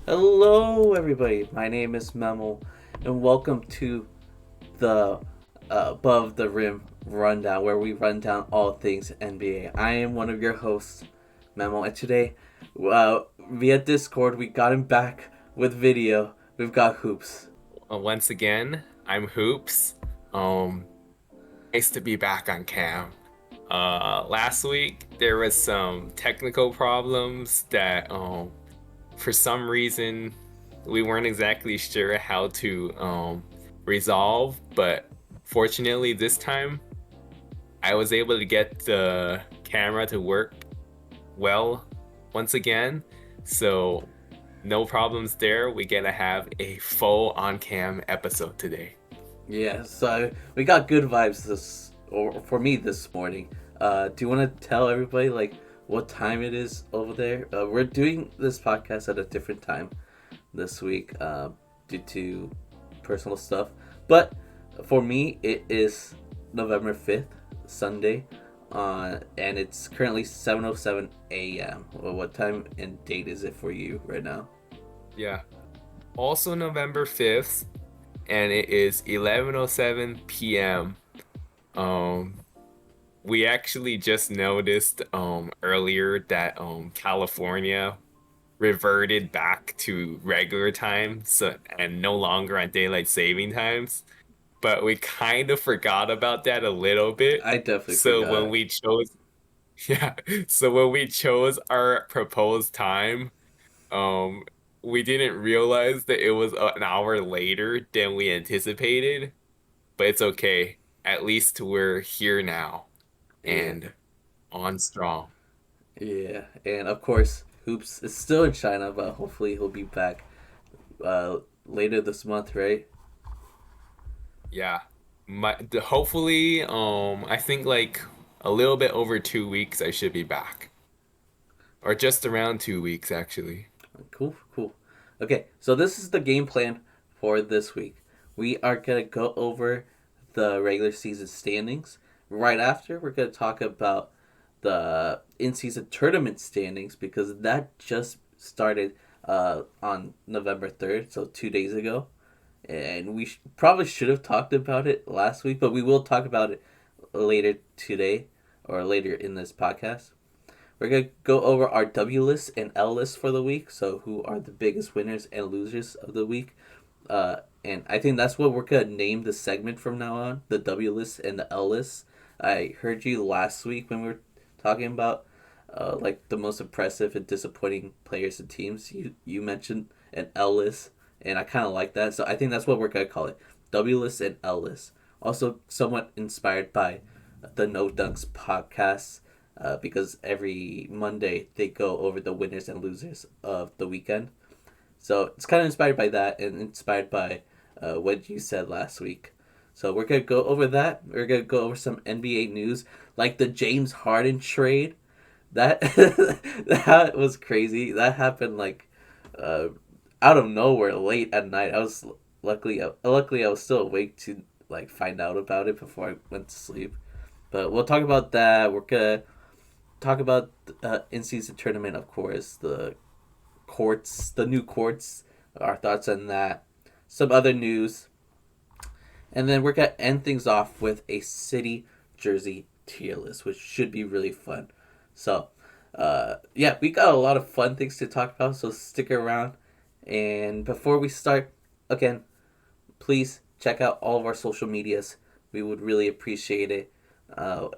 Hello, everybody. My name is Memo, and welcome to the Above the Rim Rundown, where we run down all things NBA. I am one of your hosts, Memo, and today, via Discord, we got him back with video. We've got Hoops. Once again, I'm Hoops. Um, Nice to be back on cam. Last week there was some technical problems that for some reason we weren't exactly sure how to resolve, but fortunately this time I was able to get the camera to work well once again. So no problems there. We get to have a full on-cam episode today. Yeah, so we got good vibes or for me this morning. Do you want to tell everybody what time it is over there? We're doing this podcast at a different time this week due to personal stuff. But for me, it is November 5th, Sunday, and it's currently 7:07 a.m. Well, what time and date is it for you right now? Yeah. Also November 5th, and it is 11:07 p.m. Um, we actually just noticed earlier that California reverted back to regular time, so and no longer on daylight saving times. But we kind of forgot about that a little bit. I definitely So when forgot. we chose, yeah, so when we chose our proposed time, um, we didn't realize that it was an hour later than we anticipated, but it's okay. At least we're here now Yeah, and on strong. yeah, and of course, Hoops is still in China, but hopefully he'll be back later this month, right? Yeah. Hopefully, I think like a little bit over 2 weeks I should be back. Or just around 2 weeks actually. Cool, cool. Okay, so this is the game plan for this week. We are gonna go over the regular season standings. Right after, we're gonna talk about the in-season tournament standings because that just started on November 3rd, so 2 days ago. And we probably should have talked about it last week, but we will talk about it later today or later in this podcast. We're going to go over our W list and L list for the week. So, who are the biggest winners and losers of the week? And I think that's what we're going to name the segment from now on, the W list and the L list. I heard you last week when we were talking about the most impressive and disappointing players and teams. You mentioned an L list, and I kind of like that. So I think that's what we're going to call it, W list and L list. Also, somewhat inspired by the No Dunks podcast because every Monday they go over the winners and losers of the weekend. So it's kind of inspired by that and inspired by what you said last week. So we're gonna go over that. We're gonna go over some NBA news, like the James Harden trade. That that was crazy. That happened uh, out of nowhere, late at night. Luckily I was still awake to find out about it before I went to sleep. But we'll talk about that. We're gonna talk about in season tournament, of course, the new courts, our thoughts on that, some other news, and then we're gonna end things off with a city jersey tier list, which should be really fun. So, yeah, we got a lot of fun things to talk about, so stick around. And before we start, again, please check out all of our social medias. We would really appreciate it. Uh,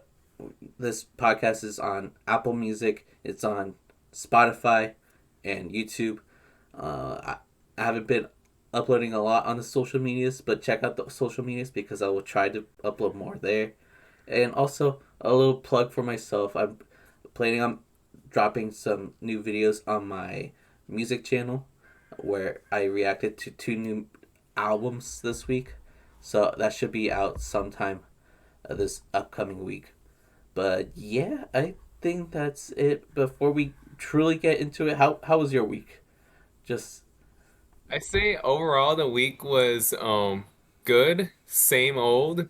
this podcast is on Apple Music. It's on Spotify and YouTube. I haven't been uploading a lot on the social medias, but check out the social medias because I will try to upload more there. And also a little plug for myself. I'm planning on dropping some new videos on my music channel where I reacted to two new albums this week. So that should be out sometime this upcoming week. But yeah, I think that's it. Before we truly get into it, how was your week? Just I say overall the week was good, same old.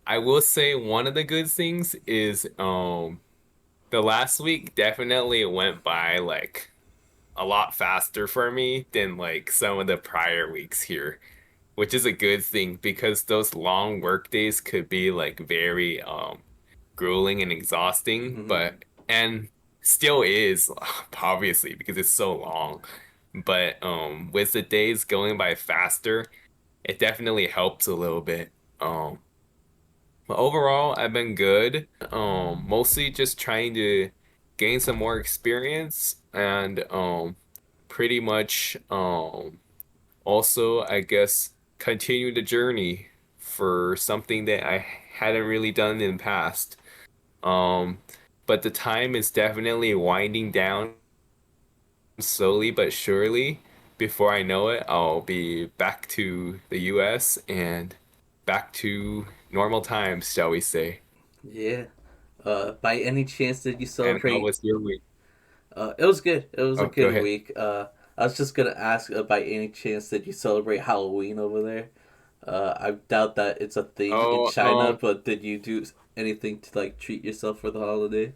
I will say one of the good things is the last week definitely went by like a lot faster for me than like some of the prior weeks here, which is a good thing because those long work days could be like very grueling and exhausting, Hmm. but and still is obviously because it's so long. But with the days going by faster, it definitely helps a little bit. But overall, I've been good. Mostly just trying to gain some more experience and pretty much also I guess continue the journey for something that I hadn't really done in the past. Um, but the time is definitely winding down slowly but surely. Before I know it, I'll be back to the US and back to normal times, shall we say. Yeah. By any chance, did you And how celebrate? was your week? It was good. It was a Oh, go good ahead. week. I was just gonna ask, by any chance, did you celebrate Halloween over there? I doubt that it's a thing in Oh, China, but did you do anything to like treat yourself for the holiday?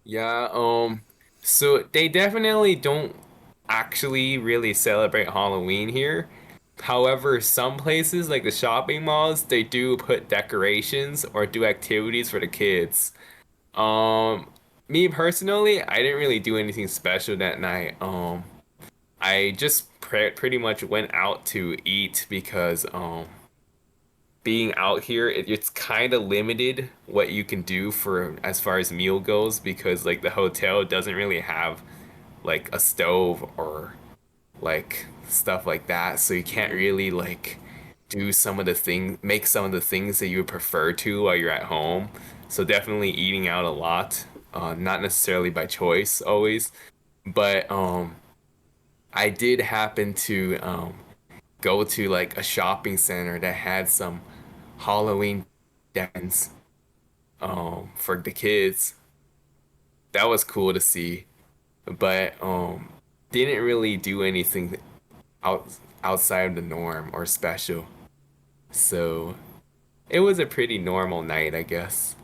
yeah, so they definitely don't actually really celebrate Halloween here. However, some places like the shopping malls, they do put decorations or do activities for the kids. Um, Me personally, I didn't really do anything special that night. I just pretty much went out to eat because being out here, it's kind of limited what you can do for as far as meal goes because like the hotel doesn't really have like a stove or like stuff like that, so you can't Hmm. really like do some of the things, make some of the things that you would prefer to while you're at home. So definitely eating out a lot, not necessarily by choice always, but I did happen to go to like a shopping center that had some Halloween dance for the kids. That was cool to see, but didn't really do anything out outside of the norm or special. So it was a pretty normal night, I guess.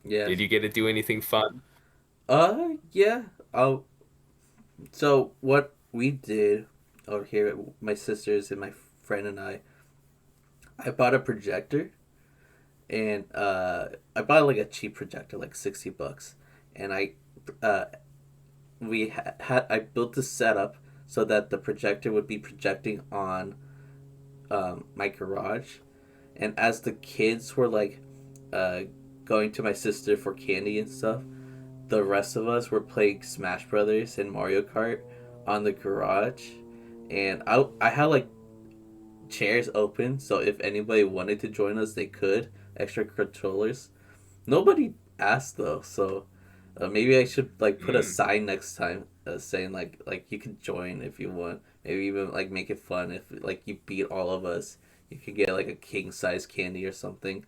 Yeah. Did you get to do anything fun? Yeah. So what we did over here, my sisters and my friend and I bought a projector, and I bought like a cheap projector, like $60, and uh, I built this setup so that the projector would be projecting on my garage, and as the kids were like uh, going to my sister for candy and stuff, the rest of us were playing Smash Brothers and Mario Kart on the garage, and I had like chairs open, so if anybody wanted to join us, they could. Extra controllers. Nobody asked though, so maybe I should like put a Mm, sign next time saying like you can join if you want. Maybe even like make it fun if like you beat all of us, you could get like a king size candy or something.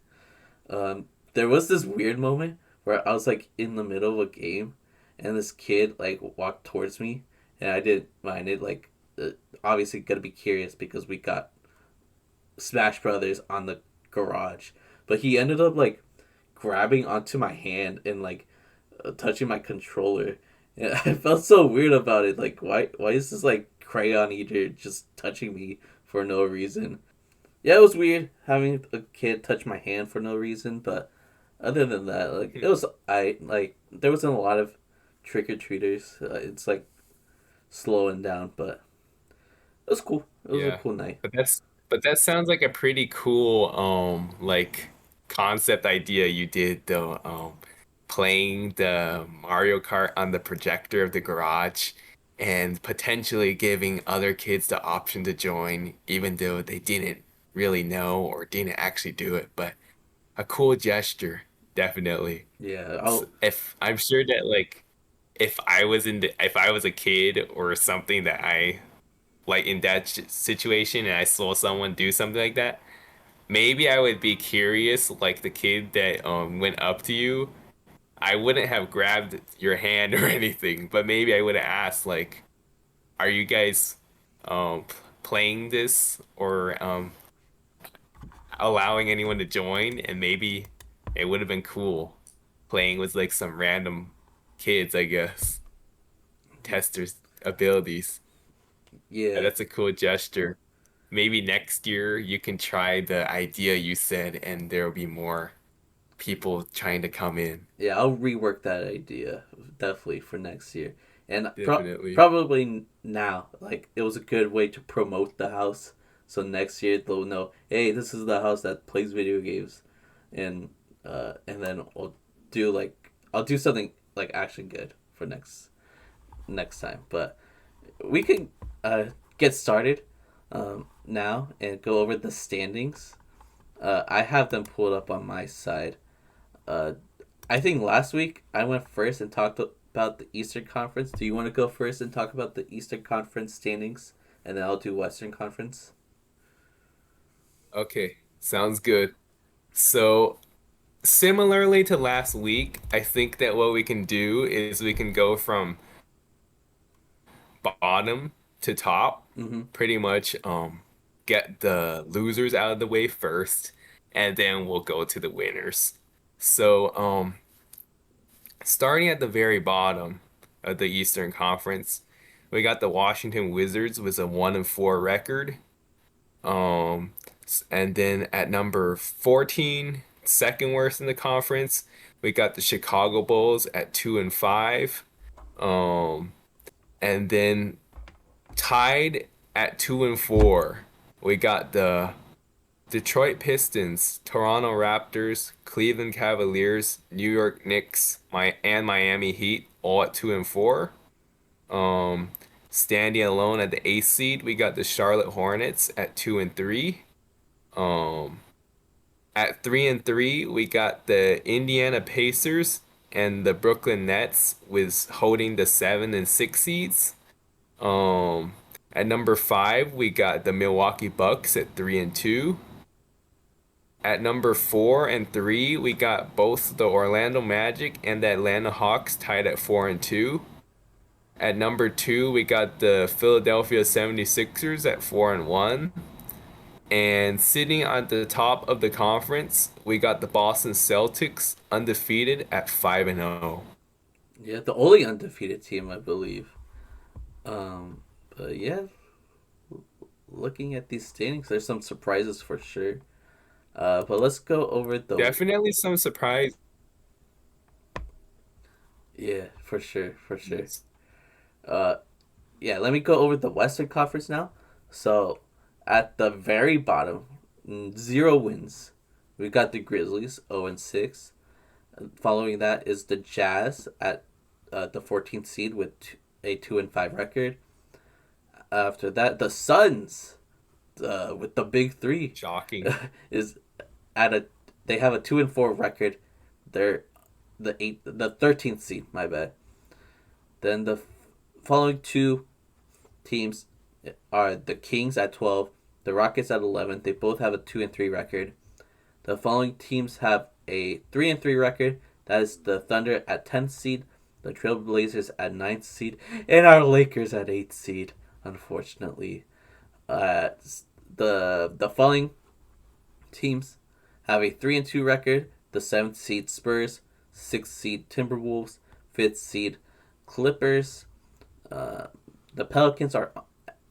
There was this weird moment where I was like in the middle of a game, and this kid like walked towards me, and I didn't mind it. Like, obviously, gotta be curious because we got Smash Brothers on the garage, but he ended up like grabbing onto my hand and like touching my controller. And I felt so weird about it. Like, why is this like crayon eater just touching me for no reason? Yeah, it was weird having a kid touch my hand for no reason, but other than that, like it was I like there wasn't a lot of trick or treaters. It's like slowing down, but it was cool. It was a yeah. cool night. But that sounds like a pretty cool like concept idea you did though. Playing the Mario Kart on the projector of the garage and potentially giving other kids the option to join even though they didn't really know or didn't actually do it. But a cool gesture, definitely. Yeah, If I'm sure that like if I was a kid or something that I like in that situation and I saw someone do something like that, maybe I would be curious like the kid that went up to you. I wouldn't have grabbed your hand or anything, but maybe I would have asked like, are you guys playing this or allowing anyone to join? And maybe it would have been cool playing with like some random kids, I guess, test their abilities. Yeah, That's a cool gesture. Maybe next year you can try the idea you said, and there will be more people trying to come in. yeah, I'll rework that idea definitely for next year, and Definitely. probably now. Like it was a good way to promote the house, so next year they'll know, hey, this is the house that plays video games, and and then I'll do something like actually good for next time. But we can get started now and go over the standings. I have them pulled up on my side. Uh, I think last week I went first and talked about the Eastern Conference. Do you want to go first and talk about the Eastern Conference standings, and then I'll do Western Conference? Okay, sounds good. So, similarly to last week, I think that what we can do is we can go from bottom to top, Mm-hmm. pretty much get the losers out of the way first, and then we'll go to the winners. So, starting at the very bottom of the Eastern Conference, we got the Washington Wizards with a 1-4 record. Um, and then at number 14, second worst in the conference, we got the Chicago Bulls at 2-5. Um, and then tied at 2-4, we got the Detroit Pistons, Toronto Raptors, Cleveland Cavaliers, New York Knicks, and Miami Heat all at 2-4. Um, Standing alone at the eighth seed, we got the Charlotte Hornets at 2-3. Um, at 3-3, we got the Indiana Pacers and the Brooklyn Nets with holding the 7 and 6 seeds. Um, at number 5, we got the Milwaukee Bucks at 3-2. At number 4 and 3, we got both the Orlando Magic and the Atlanta Hawks tied at 4-2. At number 2, we got the Philadelphia 76ers at 4-1. And sitting at the top of the conference, we got the Boston Celtics undefeated at 5-0. Yeah, the only undefeated team, I believe. But yeah, looking at these standings, there's some surprises for sure. But let's go over the Definitely some surprise. yeah, for sure, for sure. Uh, yeah, let me go over the Western Conference now. So, at the very bottom, zero wins. We got the Grizzlies, 0-6. Following that is the Jazz at the 14th seed with a 2-5 record. After that, the Suns with the big three Shocking. is at a they have a 2-4 record. They're the 13th seed. My bad. Then the following two teams are the Kings at 12, the Rockets at 11. They both have a 2-3 record. The following teams have a 3-3 record. That is the Thunder at 10th seed, the Trailblazers at 9th seed, and our Lakers at 8th seed. Unfortunately, uh, the following teams have a 3-2 record. The 7th seed Spurs, 6th seed Timberwolves, 5th seed Clippers. Uh, the Pelicans are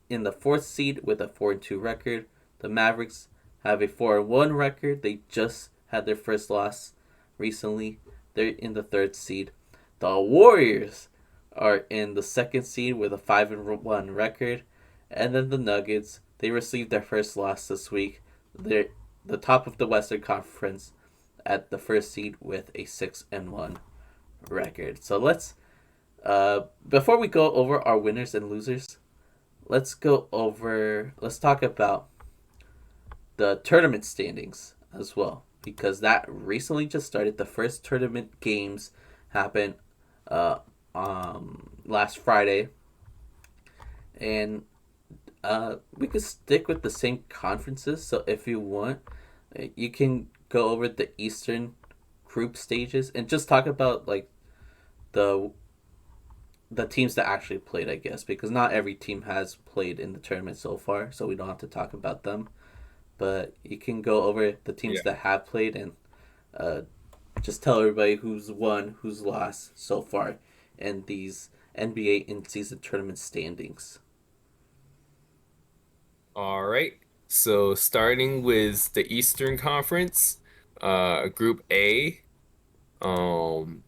in the 4th seed with a 4-2 record. The Mavericks have a 4-1 record. They just had their first loss recently. They're in the 3rd seed. The Warriors are in the 2nd seed with a 5-1 record. And then the Nuggets, they received their first loss this week. They're the top of the Western Conference at the 1st seed with a 6-1 record. So let's before we go over our winners and losers, let's talk about the tournament standings as well, because that recently just started. The first tournament games happened uh, last Friday, and we could stick with the same conferences. So if you want, you can go over the Eastern group stages and just talk about like the the teams that actually played, I guess, because not every team has played in the tournament so far, so we don't have to talk about them. But you can go over the teams Yeah. that have played and uh, just tell everybody who's won, who's lost so far in these NBA in-season tournament standings. All right. So starting with the Eastern Conference, Group A, um,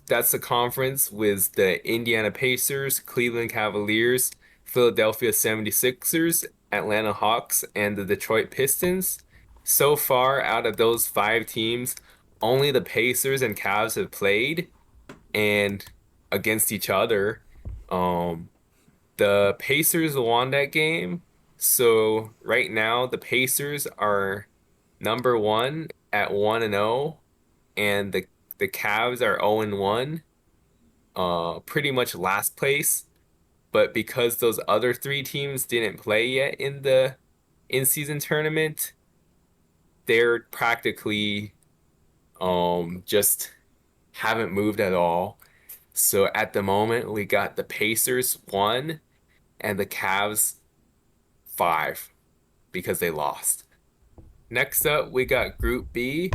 that's the conference with the Indiana Pacers, Cleveland Cavaliers, Philadelphia 76ers, Atlanta Hawks, and the Detroit Pistons. So far, out of those five teams, only the Pacers and Cavs have played and against each other. Um, the Pacers won that game. So right now the Pacers are number one at 1-0, and the Cavs are 0-1, pretty much last place. But because those other three teams didn't play yet in the in-season tournament, they're practically just haven't moved at all. So at the moment we got the Pacers 1 and the Cavs 5 because they lost. Next up, we got Group B.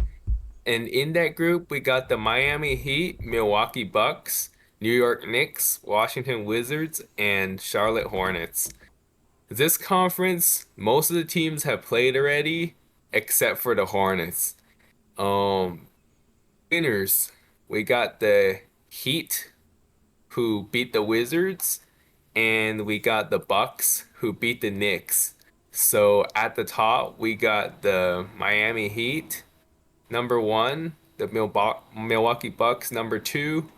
And in that group, we got the Miami Heat, Milwaukee Bucks, New York Knicks, Washington Wizards, and Charlotte Hornets. This conference, most of the teams have played already, except for the Hornets. Um, Winners, we got the Heat, who beat the Wizards, and we got the Bucks, who beat the Knicks. So at the top, we got the Miami Heat, number one, the Milwaukee Bucks, number two.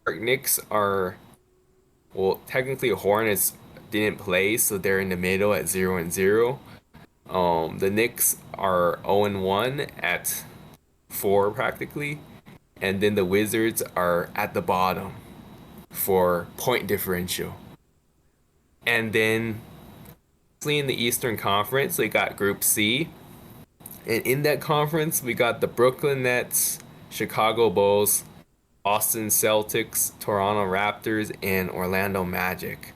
Our Knicks are, well, technically Hornets didn't play, so they're in the middle at 0-0. The Knicks are 0-1 at 4 practically, and then the Wizards are at the bottom for point differential. And then in the Eastern Conference, we got Group C. And in that conference, we got the Brooklyn Nets, Chicago Bulls, Boston Celtics, Toronto Raptors, and Orlando Magic.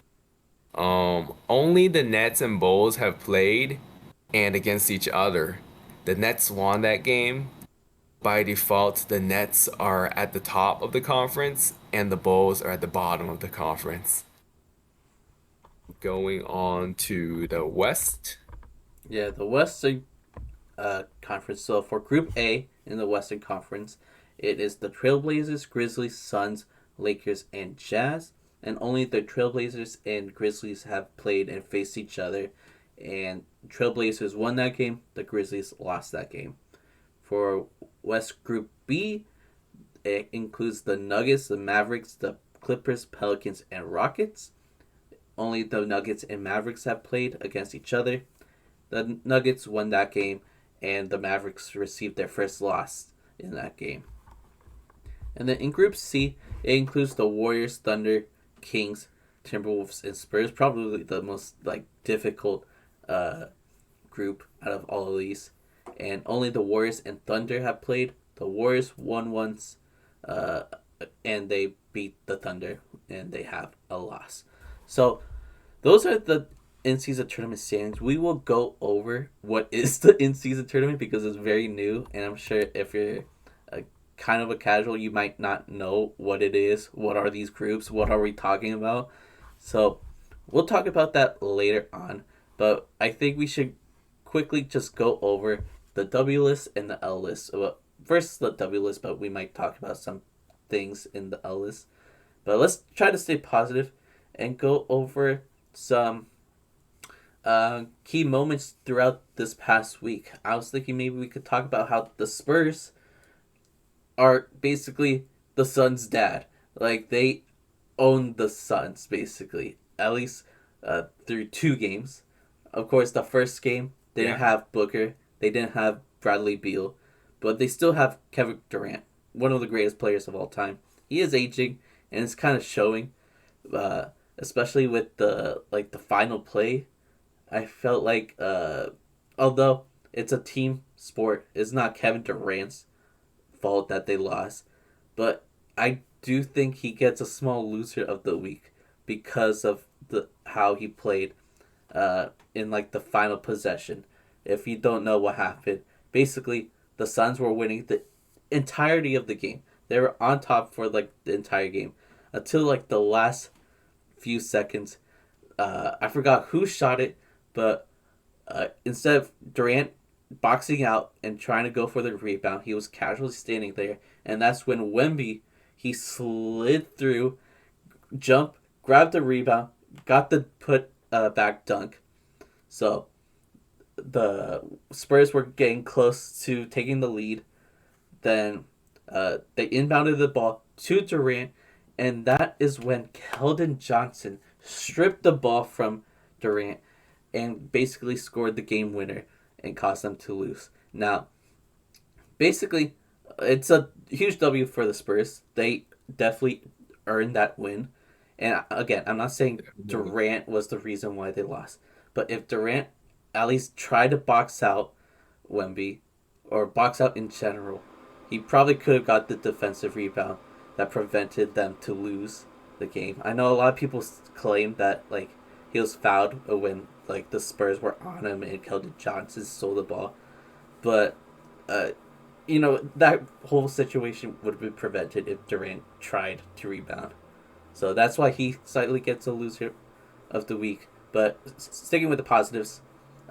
Only the Nets and Bulls have played and against each other. The Nets won that game. By default, the Nets are at the top of the conference and the Bulls are at the bottom of the conference. Going on to the West. Yeah, the Western Conference. So for Group A in the Western Conference, it is the Trailblazers, Grizzlies, Suns, Lakers, and Jazz. And only the Trailblazers and Grizzlies have played and faced each other. And Trailblazers won that game. The Grizzlies lost that game. For West Group B, it includes the Nuggets, the Mavericks, the Clippers, Pelicans, and Rockets. Only the Nuggets and Mavericks have played against each other. The Nuggets won that game, and the Mavericks received their first loss in that game. And then in Group C, it includes the Warriors, Thunder, Kings, Timberwolves, and Spurs. Probably the most difficult group out of all of these. And only the Warriors and Thunder have played. The Warriors won once, and they beat the Thunder, and they have a loss. So those are the in-season tournament standings. We will go over what is the in-season tournament because it's very new, and I'm sure if you're kind of a casual, you might not know what it is. What are these groups? What are we talking about? So we'll talk about that later on, but I think we should quickly just go over the W list and the L list. Well, first the W list, but we might talk about some things in the L list. But let's try to stay positive and go over some key moments throughout this past week. I was thinking maybe we could talk about how the Spurs are basically the Suns' dad. Like, they own the Suns, basically. At least through 2 games. Of course, the first game, they didn't have Booker. They didn't have Bradley Beal. But they still have Kevin Durant, one of the greatest players of all time. He is aging, and it's kind of showing. Especially with the final play, I felt like although it's a team sport, it's not Kevin Durant's fault that they lost, but I do think he gets a small loser of the week because of the how he played in the final possession. If you don't know what happened, basically the Suns were winning the entirety of the game. They were on top for the entire game. until like the last few seconds. I forgot who shot it, but instead of Durant boxing out and trying to go for the rebound, he was casually standing there, and that's when Wemby he slid through, jumped, grabbed the rebound, got the put back dunk. So the Spurs were getting close to taking the lead. Then they inbounded the ball to Durant, and that is when Keldon Johnson stripped the ball from Durant and basically scored the game winner and caused them to lose. Now, basically, it's a huge W for the Spurs. They definitely earned that win. And again, I'm not saying Durant was the reason why they lost, but if Durant at least tried to box out Wemby or box out in general, he probably could have got the defensive rebound that prevented them to lose the game. I know a lot of people claim that like he was fouled when like the Spurs were on him and Keldon Johnson stole the ball, but uh, that whole situation would have been prevented if Durant tried to rebound. So that's why he slightly gets a loser of the week. But sticking with the positives,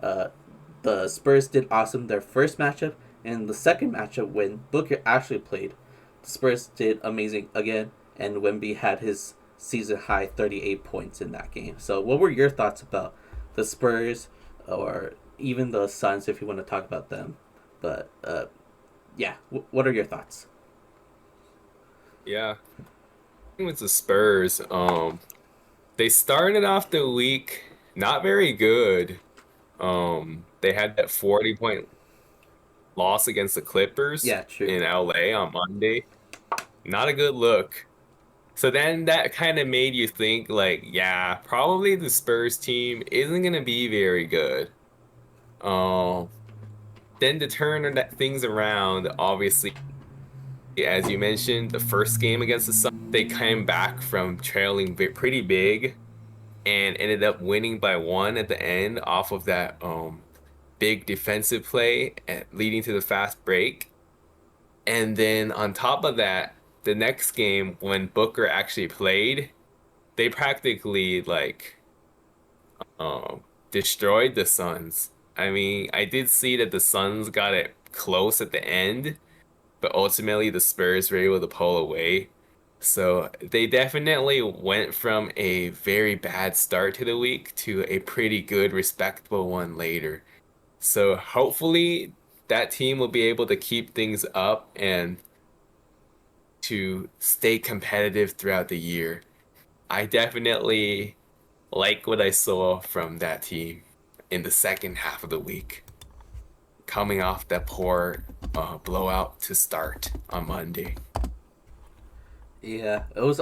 uh, the Spurs did awesome their first matchup, and the second matchup when Booker actually played, the Spurs did amazing again, and Wemby had his season high 38 points in that game. So what were your thoughts about the Spurs or even the Suns if you want to talk about them? But yeah, what are your thoughts? Yeah. With the Spurs, they started off the week not very good. They had that 40-point loss against the Clippers Yeah, true. in LA on Monday. Not a good look. So then that kind of made you think like, yeah, probably the Spurs team isn't gonna be very good. Um, then to turn things around, obviously, as you mentioned, the first game against the Suns, they came back from trailing pretty big and ended up winning by one at the end off of that big defensive play leading to the fast break. And then on top of that, the next game when Booker actually played, they practically like destroyed the Suns. I mean, I did see that the Suns got it close at the end, but ultimately the Spurs were able to pull away. So they definitely went from a very bad start to the week to a pretty good, respectable one later. So hopefully that team will be able to keep things up and to stay competitive throughout the year. I definitely like what I saw from that team in the second half of the week, coming off that poor blowout to start on Monday. Yeah, it was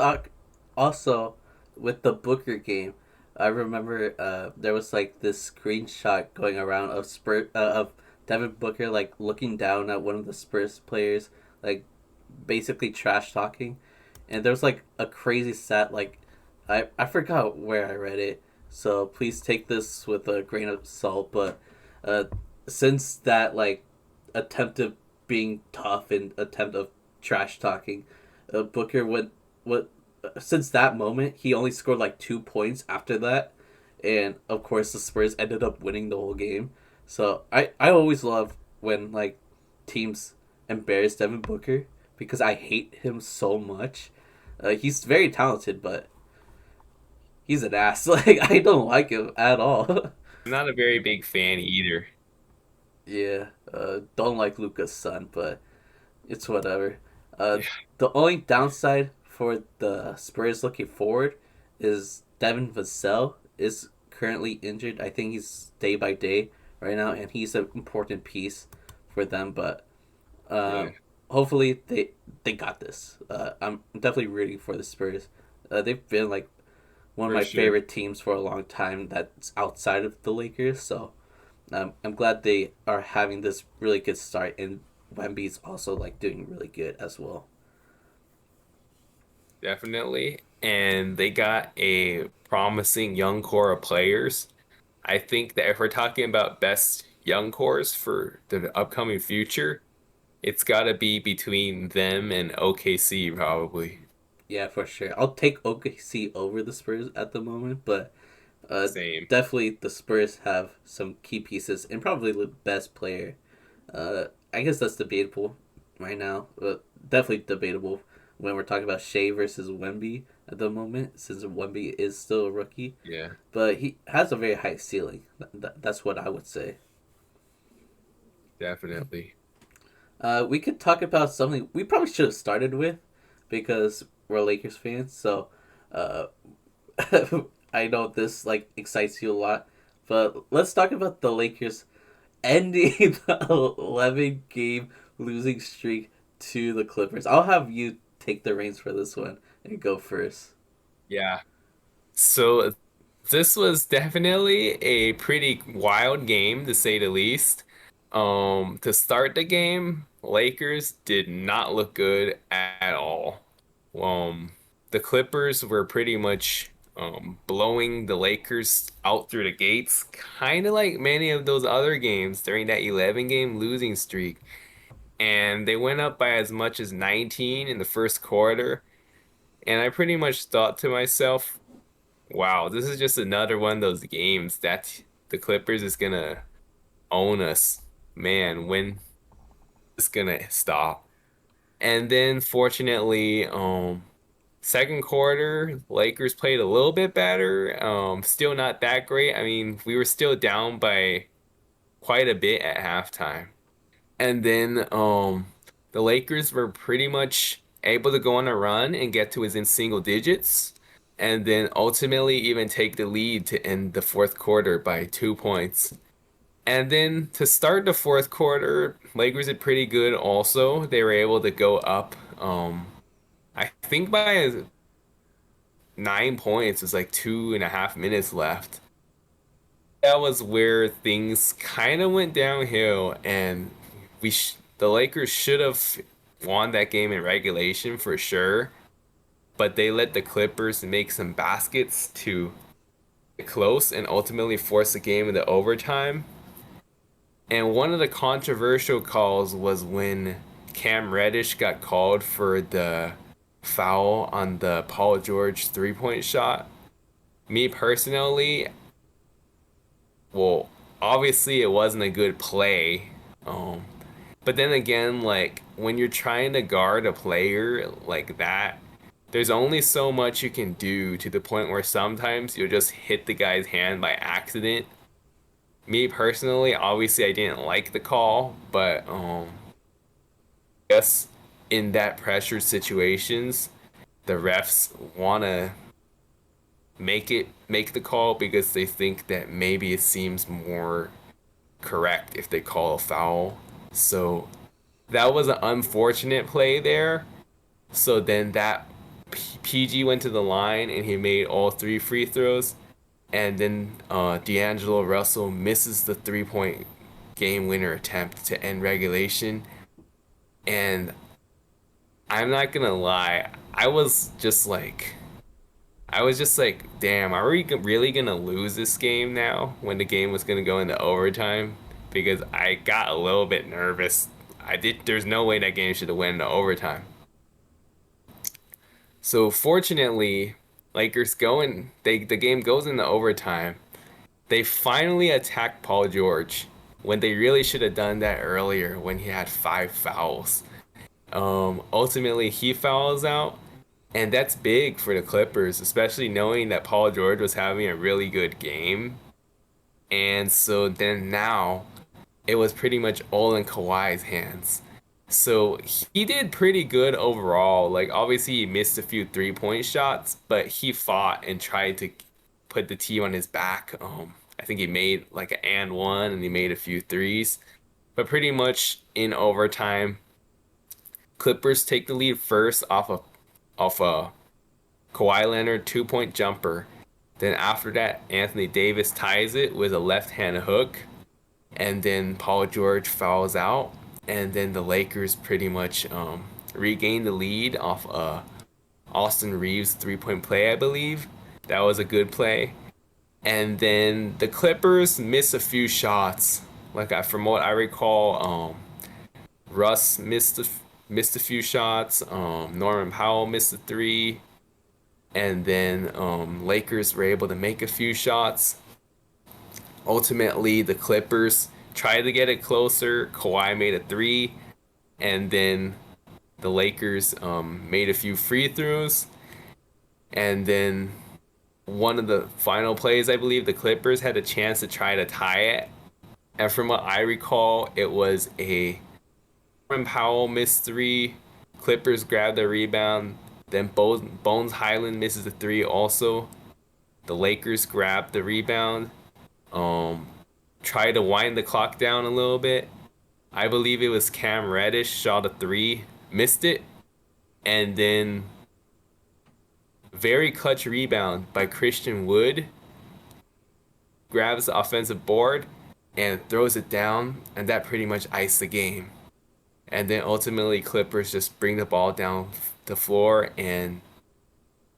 also with the Booker game. I remember there was like this screenshot going around of of Devin Booker like looking down at one of the Spurs players, like basically trash talking, and there was like a crazy stat. Like I forgot where I read it, so please take this with a grain of salt. But uh, since that like attempt of being tough and attempt of trash talking, Booker went what since that moment he only scored like 2 points after that, and of course the Spurs ended up winning the whole game. So I always love when like teams embarrass Devin Booker because I hate him so much. He's very talented, but he's an ass. Like I don't like him at all. I'm not a very big fan either. Yeah, don't like Luca's son, but it's whatever. Uh, Yeah, the only downside for the Spurs looking forward is Devin Vassell is currently injured. I think he's day by day right now, and he's an important piece for them. But yeah, um, hopefully they got this. I'm definitely rooting for the Spurs. They've been like one of for my sure. favorite teams for a long time. That's outside of the Lakers, so I'm glad they are having this really good start, and Wemby's also like doing really good as well. Definitely. And they got a promising young core of players. I think that if we're talking about best young cores for the upcoming future, it's got to be between them and OKC probably. Yeah, for sure. I'll take OKC over the Spurs at the moment, but uh, Same. definitely the Spurs have some key pieces and probably the best player. I guess that's debatable right now. Definitely debatable when we're talking about Shea versus Wemby at the moment, since Wemby is still a rookie. Yeah, But he has a very high ceiling. That's what I would say. definitely. We could talk about something we probably should have started with because we're Lakers fans. So uh, I know this like excites you a lot, but let's talk about the Lakers ending the 11 game losing streak to the Clippers. I'll have you take the reins for this one and go first. Yeah. So this was definitely a pretty wild game to say the least. To start the game, Lakers did not look good at all. Um, the Clippers were pretty much blowing the Lakers out through the gates, kind of like many of those other games during that 11 game losing streak. And they went up by as much as 19 in the first quarter. And I pretty much thought to myself, wow, this is just another one of those games that the Clippers is gonna own us. Man, when it's gonna stop? And then fortunately, second quarter, Lakers played a little bit better. Still not that great. I mean, we were still down by quite a bit at halftime. And then the Lakers were pretty much able to go on a run and get to within single digits, and then ultimately even take the lead to end the fourth quarter by 2 points. And then to start the fourth quarter, Lakers did pretty good also. They were able to go up, I think by 9 points. It's like 2.5 minutes left. That was where things kind of went downhill, and the Lakers should have won that game in regulation for sure, but they let the Clippers make some baskets to get close and ultimately force the game into overtime. And one of the controversial calls was when Cam Reddish got called for the foul on the Paul George three-point shot. Me personally, well, obviously it wasn't a good play. Um, but then again, like when you're trying to guard a player like that, there's only so much you can do to the point where sometimes you'll just hit the guy's hand by accident. Me personally, obviously I didn't like the call, but I guess in that pressure situations, the refs wanna make the call because they think that maybe it seems more correct if they call a foul. So that was an unfortunate play there. So then that PG went to the line and he made all three free throws. And then D'Angelo Russell misses the 3 point game winner attempt to end regulation. And I'm not gonna lie, I was just like, damn, are we really gonna lose this game now when the game was gonna go into overtime? Because I got a little bit nervous. There's no way that game should have went into overtime. So fortunately, the game goes into overtime. They finally attack Paul George when they really should have done that earlier when he had 5 fouls. Ultimately, he fouls out, and that's big for the Clippers, especially knowing that Paul George was having a really good game. And so then now it was pretty much all in Kawhi's hands. So he did pretty good overall. Like obviously he missed a few 3 point shots, but he fought and tried to put the team on his back. I think he made like an and one and he made a few threes. But pretty much in overtime, Clippers take the lead first off a Kawhi Leonard 2 point jumper. Then after that, Anthony Davis ties it with a left hand hook. And then Paul George fouls out. And then the Lakers pretty much regain the lead off Austin Reeves 3 point play, I believe. That was a good play. And then the Clippers miss a few shots. From what I recall, Russ missed missed a few shots. Norman Powell missed a three, and then Lakers were able to make a few shots. Ultimately, the Clippers tried to get it closer. Kawhi made a three, and then the Lakers made a few free throws, and then one of the final plays, I believe, the Clippers had a chance to try to tie it. And from what I recall, it was a Norman Powell missed three. Clippers grabbed the rebound. Then Bones Highland misses a three also. The Lakers grabbed the rebound. Um, Tried to wind the clock down a little bit. I believe it was Cam Reddish shot a three, missed it, and then very clutch rebound by Christian Wood grabs the offensive board and throws it down, and that pretty much iced the game. And then ultimately, Clippers just bring the ball down the floor, and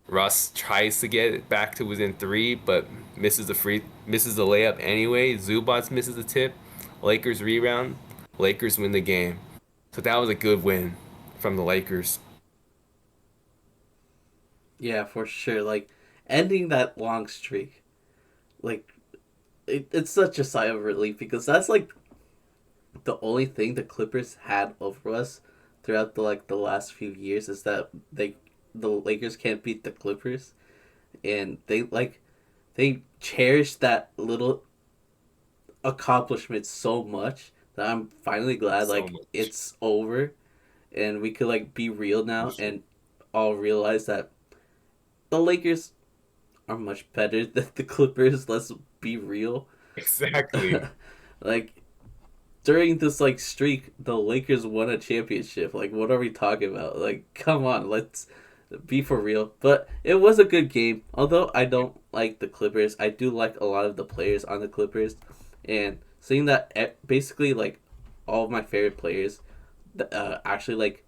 Russ tries to get it back to within three, but misses the layup anyway. Zubats misses the tip. Lakers rebound. Lakers win the game. So that was a good win from the Lakers. Yeah, for sure. Like ending that long streak, like it's such a sigh of relief because that's like the only thing the Clippers had over us throughout the last few years is that the Lakers can't beat the Clippers, and they cherish that little accomplishment so much that I'm finally glad So like much. it's over and we could like be real now and all realize that the Lakers are much better than the Clippers. Let's be real. Exactly. Like during this like streak, the Lakers won a championship. Like what are we talking about? Like come on, let's be for real. But it was a good game. Although I don't like the Clippers, I do like a lot of the players on the Clippers, and seeing that basically like all of my favorite players actually like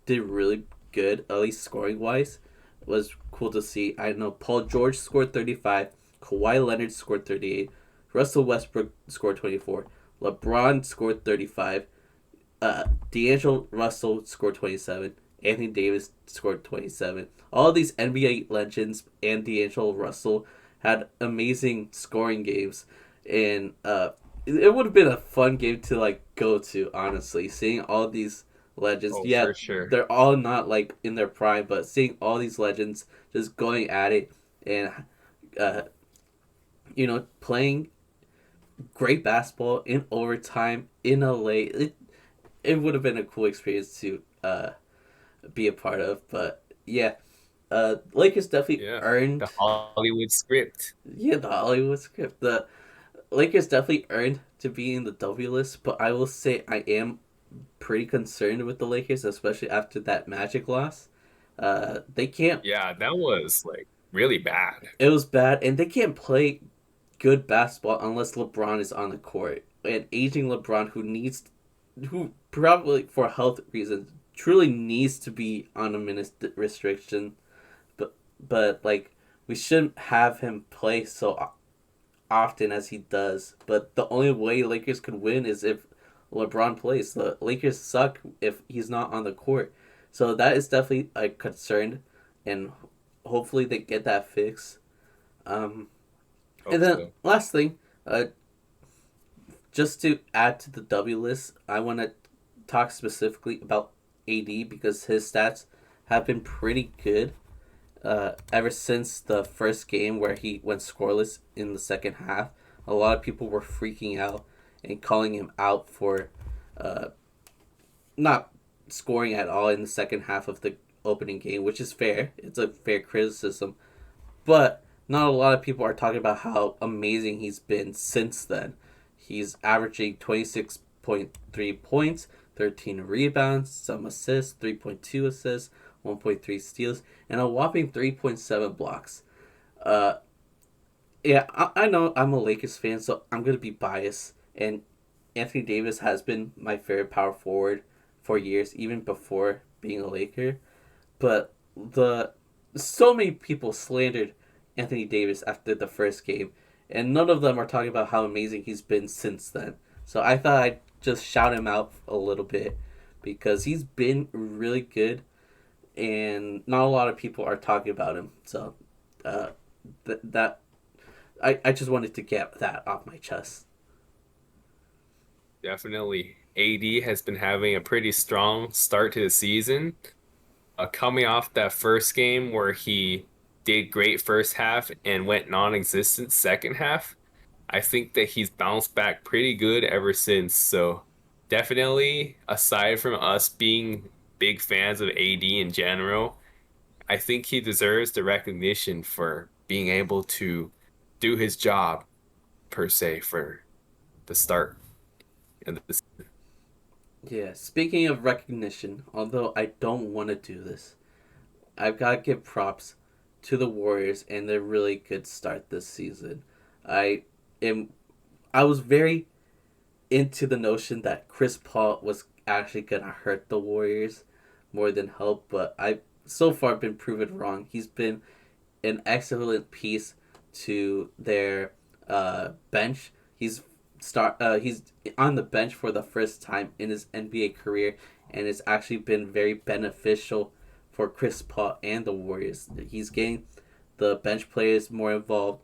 did really good, at least scoring wise, was cool to see. I know Paul George scored 35, Kawhi Leonard scored 38, Russell Westbrook scored 24, LeBron scored 35, D'Angelo Russell scored 27, Anthony Davis scored 27. All of these NBA legends and D'Angelo Russell had amazing scoring games, and it would have been a fun game to like go to. Honestly, seeing all these legends, Oh, yeah, for sure. they're all not like in their prime, but seeing all these legends just going at it and uh, playing great basketball in overtime in LA, it would have been a cool experience to be a part of. But yeah, Lakers definitely Yeah. The earned. Hollywood script. Yeah, the Hollywood script. The Lakers definitely earned to be in the W list, but I will say I am pretty concerned with the Lakers, especially after that Magic loss. They can't. Yeah, that was like really bad. It was bad, and they can't play good basketball unless LeBron is on the court. And aging LeBron, who probably for health reasons truly needs to be on a minute restriction, but like we shouldn't have him play so often as he does. But the only way Lakers could win is if LeBron plays. The Lakers suck if he's not on the court. So that is definitely a concern, and hopefully they get that fixed. Um, and Hope then so. last thing, just to add to the W list, I want to talk specifically about AD because his stats have been pretty good ever since the first game where he went scoreless in the second half. A lot of people were freaking out and calling him out for uh, not scoring at all in the second half of the opening game, which is fair. It's a fair criticism. But not a lot of people are talking about how amazing he's been since then. He's averaging 26.3 points, 13 rebounds, some assists, 3.2 assists, 1.3 steals, and a whopping 3.7 blocks. Uh, yeah, I know I'm a Lakers fan, so I'm going to be biased. And Anthony Davis has been my favorite power forward for years, even before being a Laker. But the so many people slandered Anthony Davis after the first game, and none of them are talking about how amazing he's been since then. So I thought I'd just shout him out a little bit because he's been really good, and not a lot of people are talking about him. So, uh, that I just wanted to get that off my chest. Definitely. AD has been having a pretty strong start to the season. Coming off that first game where he did great first half and went non-existent second half, I think that he's bounced back pretty good ever since. So definitely, aside from us being big fans of AD in general, I think he deserves the recognition for being able to do his job per se for the start of the season. Yeah. Speaking of recognition, although I don't want to do this, I've got to give props to the Warriors and their really good start this season. I am. I was very into the notion that Chris Paul was actually gonna hurt the Warriors more than help, but I so far been proven wrong. He's been an excellent piece to their bench. He's on the bench for the first time in his NBA career, and it's actually been very beneficial for Chris Paul and the Warriors. He's getting the bench players more involved.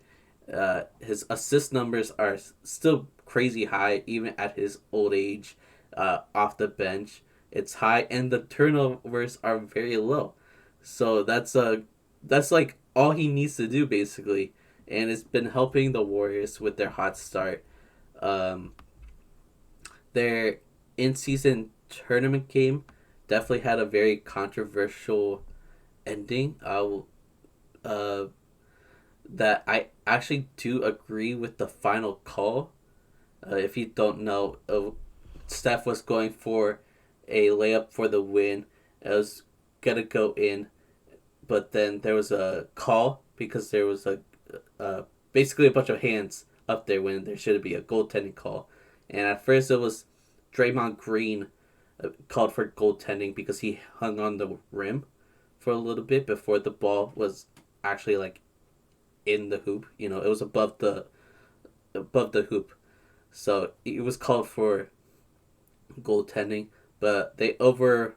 His assist numbers are still crazy high, even at his old age. Off the bench, it's high, and the turnovers are very low. So that's like all he needs to do basically, and it's been helping the Warriors with their hot start. Um, their in season tournament game definitely had a very controversial ending. Uh, that I actually do agree with the final call. If you don't know, Steph was going for a layup for the win. It was gonna go in, but then there was a call because there was uh, basically a bunch of hands up there when there should be a goaltending call. And at first it was Draymond Green called for goaltending because he hung on the rim for a little bit before the ball was actually like in the hoop. You know, it was above the hoop, so it was called for goaltending. But they over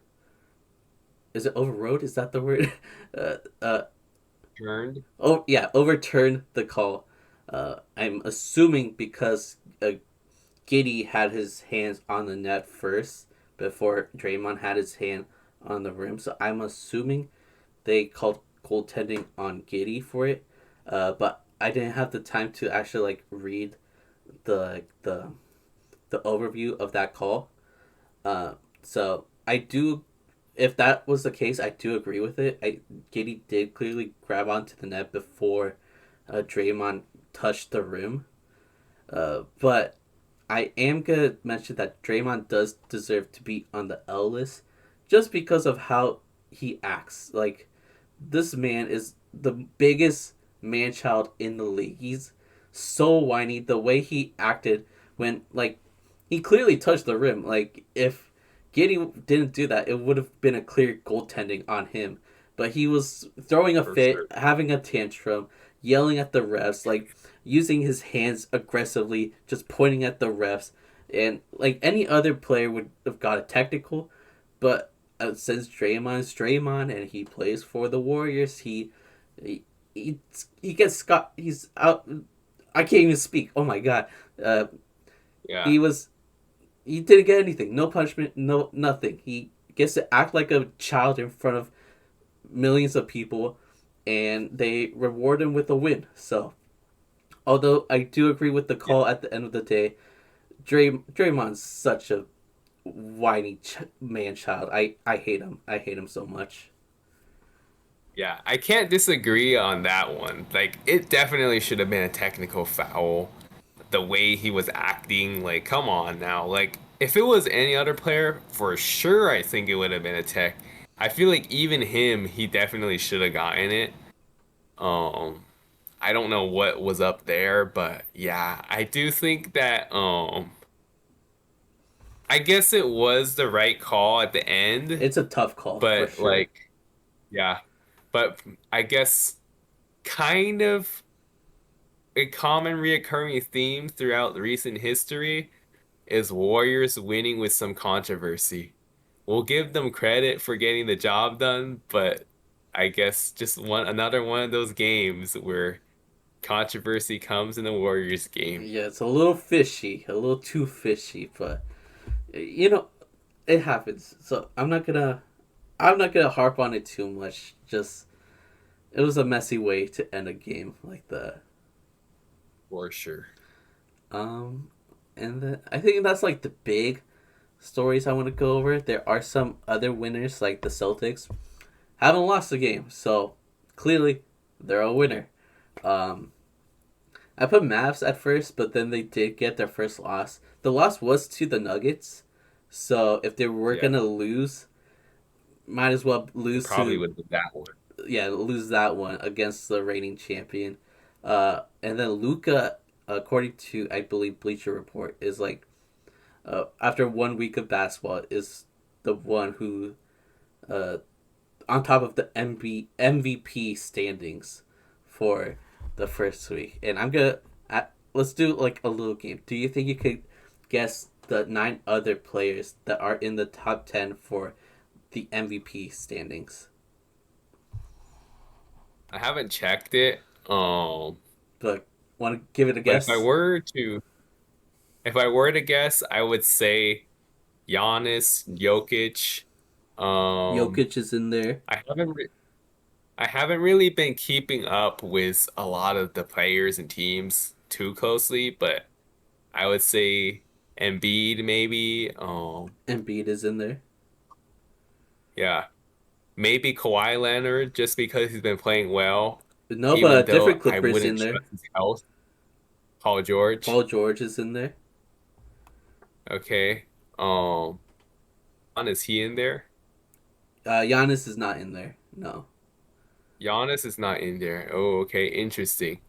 is it overrode? Is that the word? uh, uh, Turned. oh yeah, overturned the call. I'm assuming because Giddy had his hands on the net first before Draymond had his hand on the rim. So I'm assuming they called goaltending on Giddy for it. But I didn't have the time to actually like read the overview of that call. So I do, if that was the case, I do agree with it. Giddy did clearly grab onto the net before Draymond touched the rim. But I am gonna mention that Draymond does deserve to be on the L list, just because of how he acts. Like this man is the biggest man child in the league. He's so whiny. The way he acted when like he clearly touched the rim. Like if Giddy didn't do that, it would have been a clear goaltending on him. But he was throwing a For fit, sure. having a tantrum, yelling at the refs, like using his hands aggressively, just pointing at the refs. And like any other player would have got a technical, but since Draymond's Draymond and he plays for the Warriors, he, he gets Scott. He's out. I can't even speak. Oh my god. Uh, Yeah. he was he didn't get anything. No punishment. No nothing. He gets to act like a child in front of millions of people, and they reward him with a win. So, although I do agree with the Yeah. call at the end of the day, Draymond's such a whiny man child. I hate him. I hate him so much. Yeah, I can't disagree on that one. Like, it definitely should have been a technical foul. The way he was acting, like, come on now. Like, if it was any other player, for sure, I think it would have been a tech. I feel like even him, he definitely should have gotten it. Um, I don't know what was up there, but yeah, I do think that, I guess it was the right call at the end, It's a tough call for but sure. like, yeah, but I guess kind of a common reoccurring theme throughout recent history is Warriors winning with some controversy. we'll give them credit for getting the job done, but I guess just another one of those games where controversy comes in the Warriors game. Yeah, it's a little fishy, a little too fishy, but you know, it happens. So I'm not gonna harp on it too much. Just it was a messy way to end a game like that. For sure. Um, and then I think that's like the big stories I want to go over. There are some other winners like the Celtics haven't lost a game, so clearly they're a winner. Um, I put Mavs at first, but then they did get their first loss. The loss was to the Nuggets, so if they were Yeah, gonna lose, might as well it lose probably to would be that one. lose that one against the reigning champion. And then Luca, according to I believe Bleacher Report, is like after 1 week of basketball is the one who uh, on top of the MVP standings for the first week. And let's do like a little game. Do you think you could guess the 9 other players that are in the top 10 for the MVP standings? I haven't checked it. But want to give it a But guess? if I were to guess, I would say Giannis, Jokic. Um, Jokic is in there. I haven't re I haven't really been keeping up with a lot of the players and teams too closely, but I would say Embiid maybe. Embiid is in there. Yeah, maybe Kawhi Leonard just because he's been playing well, No, but even a though different I Clippers in wouldn't there. trust his health. Paul George. Paul George is in there. Okay. Is he in there? Giannis is not in there. No. Giannis is not in there. Oh, okay, interesting.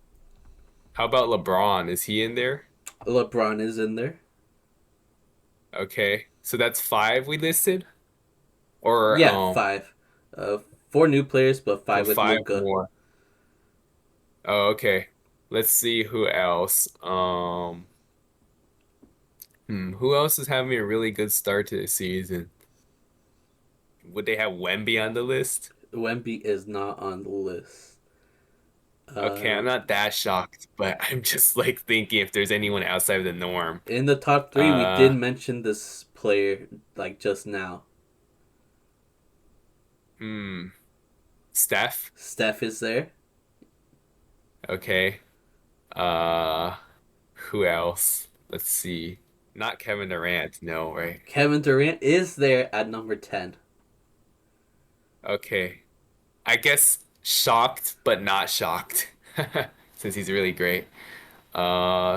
How about LeBron? Is he in there? LeBron is in there. Okay, so that's five we listed, or Yeah, five. Uh, four new players, but so five with five Luca. more. Oh, okay. Let's see who else. Who else is having a really good start to the season? Would they have Wemby on the list? Wemby is not on the list. Okay, Uh, I'm not that shocked, but I'm just like thinking if there's anyone outside of the norm. in the top three, we did Uh, mention this player like just now. hmm, Steph. Steph is there. Okay. Uh, who else? Let's see. Not Kevin Durant, no, right? Kevin Durant is there at number 10. Okay. I guess shocked, but not shocked, since he's really great.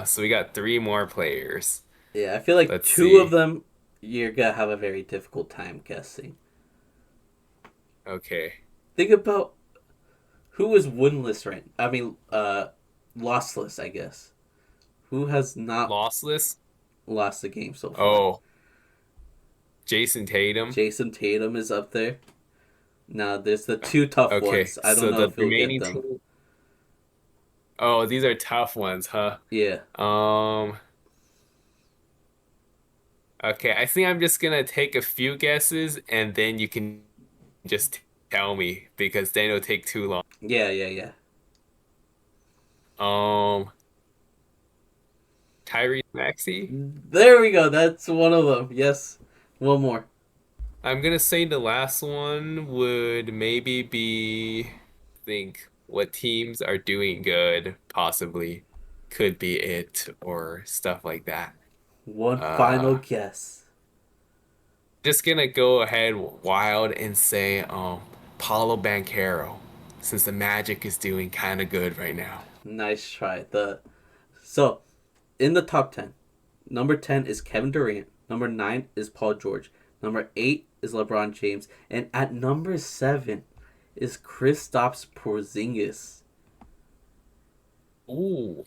So we got three more players. Yeah, I feel like Let's two of see. them you're gonna have a very difficult time guessing. Okay. Think about who is winless right. I mean, lossless, I guess. Who has not Lossless. lost a game so far? Oh, Jason Tatum. Jason Tatum is up there. Now, there's the two tough Okay, ones. I don't so know the if you'll get remaining them. two. Oh, these are tough ones, huh? Yeah. Um, okay, I think I'm just gonna take a few guesses and then you can just tell me because then it'll take too long. Yeah, yeah, yeah. Um, Tyrese Maxey. There we go. That's one of them. Yes. One more. I'm gonna say the last one would maybe be think what teams are doing good, possibly could be it or stuff like that. One final Uh, guess. just gonna go ahead wild and say Paulo Banchero, since the Magic is doing kind of good right now. Nice try. So in the top 10, number 10 is Kevin Durant. Number 9 is Paul George. Number 8 is LeBron James. And at number 7 is Kristaps Porzingis. Ooh,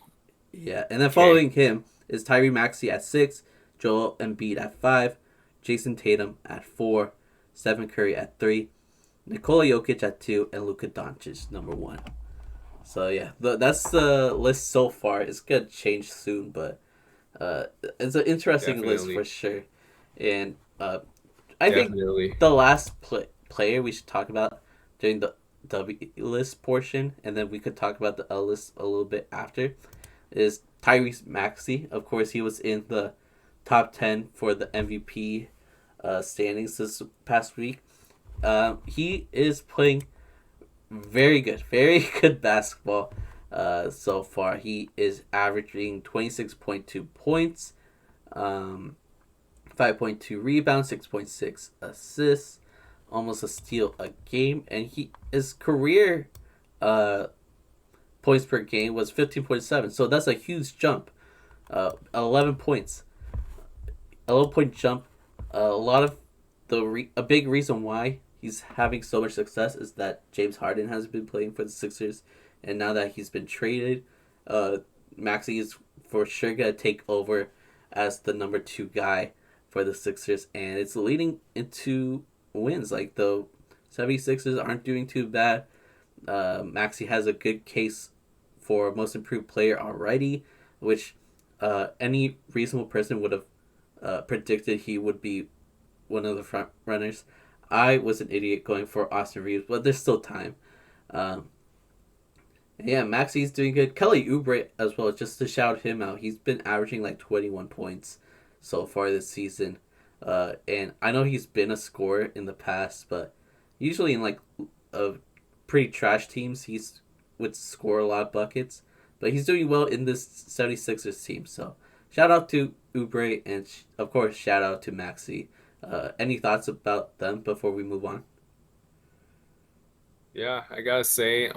Yeah, and then okay. following him is Tyree Maxey at 6, Joel Embiid at 5, Jason Tatum at 4, Stephen Curry at 3, Nikola Jokic at 2, and Luka Doncic number 1. So yeah, that's the list so far. It's gonna change soon, but it's an interesting list Definitely. for sure. And I think definitely. the last player we should talk about during the W list portion, and then we could talk about the L list a little bit after, is Tyrese Maxey. Of course, he was in the top 10 for the MVP standings this past week. He is playing very good basketball so far. He is averaging 26.2 points, um, 5.2 rebounds, 6.6 assists, almost a steal a game, and his career uh, points per game was 15.7. So that's a huge jump. 11 points, 11-point jump. A lot of a big reason why he's having so much success is that James Harden has been playing for the Sixers, and now that he's been traded, uh, Maxey is for sure gonna take over as the number two guy for the Sixers, and it's leading into wins. Like the 76ers aren't doing too bad. Maxey has a good case for most improved player already, which any reasonable person would have predicted he would be one of the front runners. I was an idiot going for Austin Reeves, but there's still time. Um, yeah, Maxey's doing good. Kelly Oubre as well, just to shout him out. He's been averaging like 21 points so far this season. And I know he's been a scorer in the past, but usually in like pretty trash teams, he's would score a lot of buckets. But he's doing well in this 76ers team. So shout out to Oubre and of course shout out to Maxey. Any thoughts about them before we move on? Yeah, I gotta say,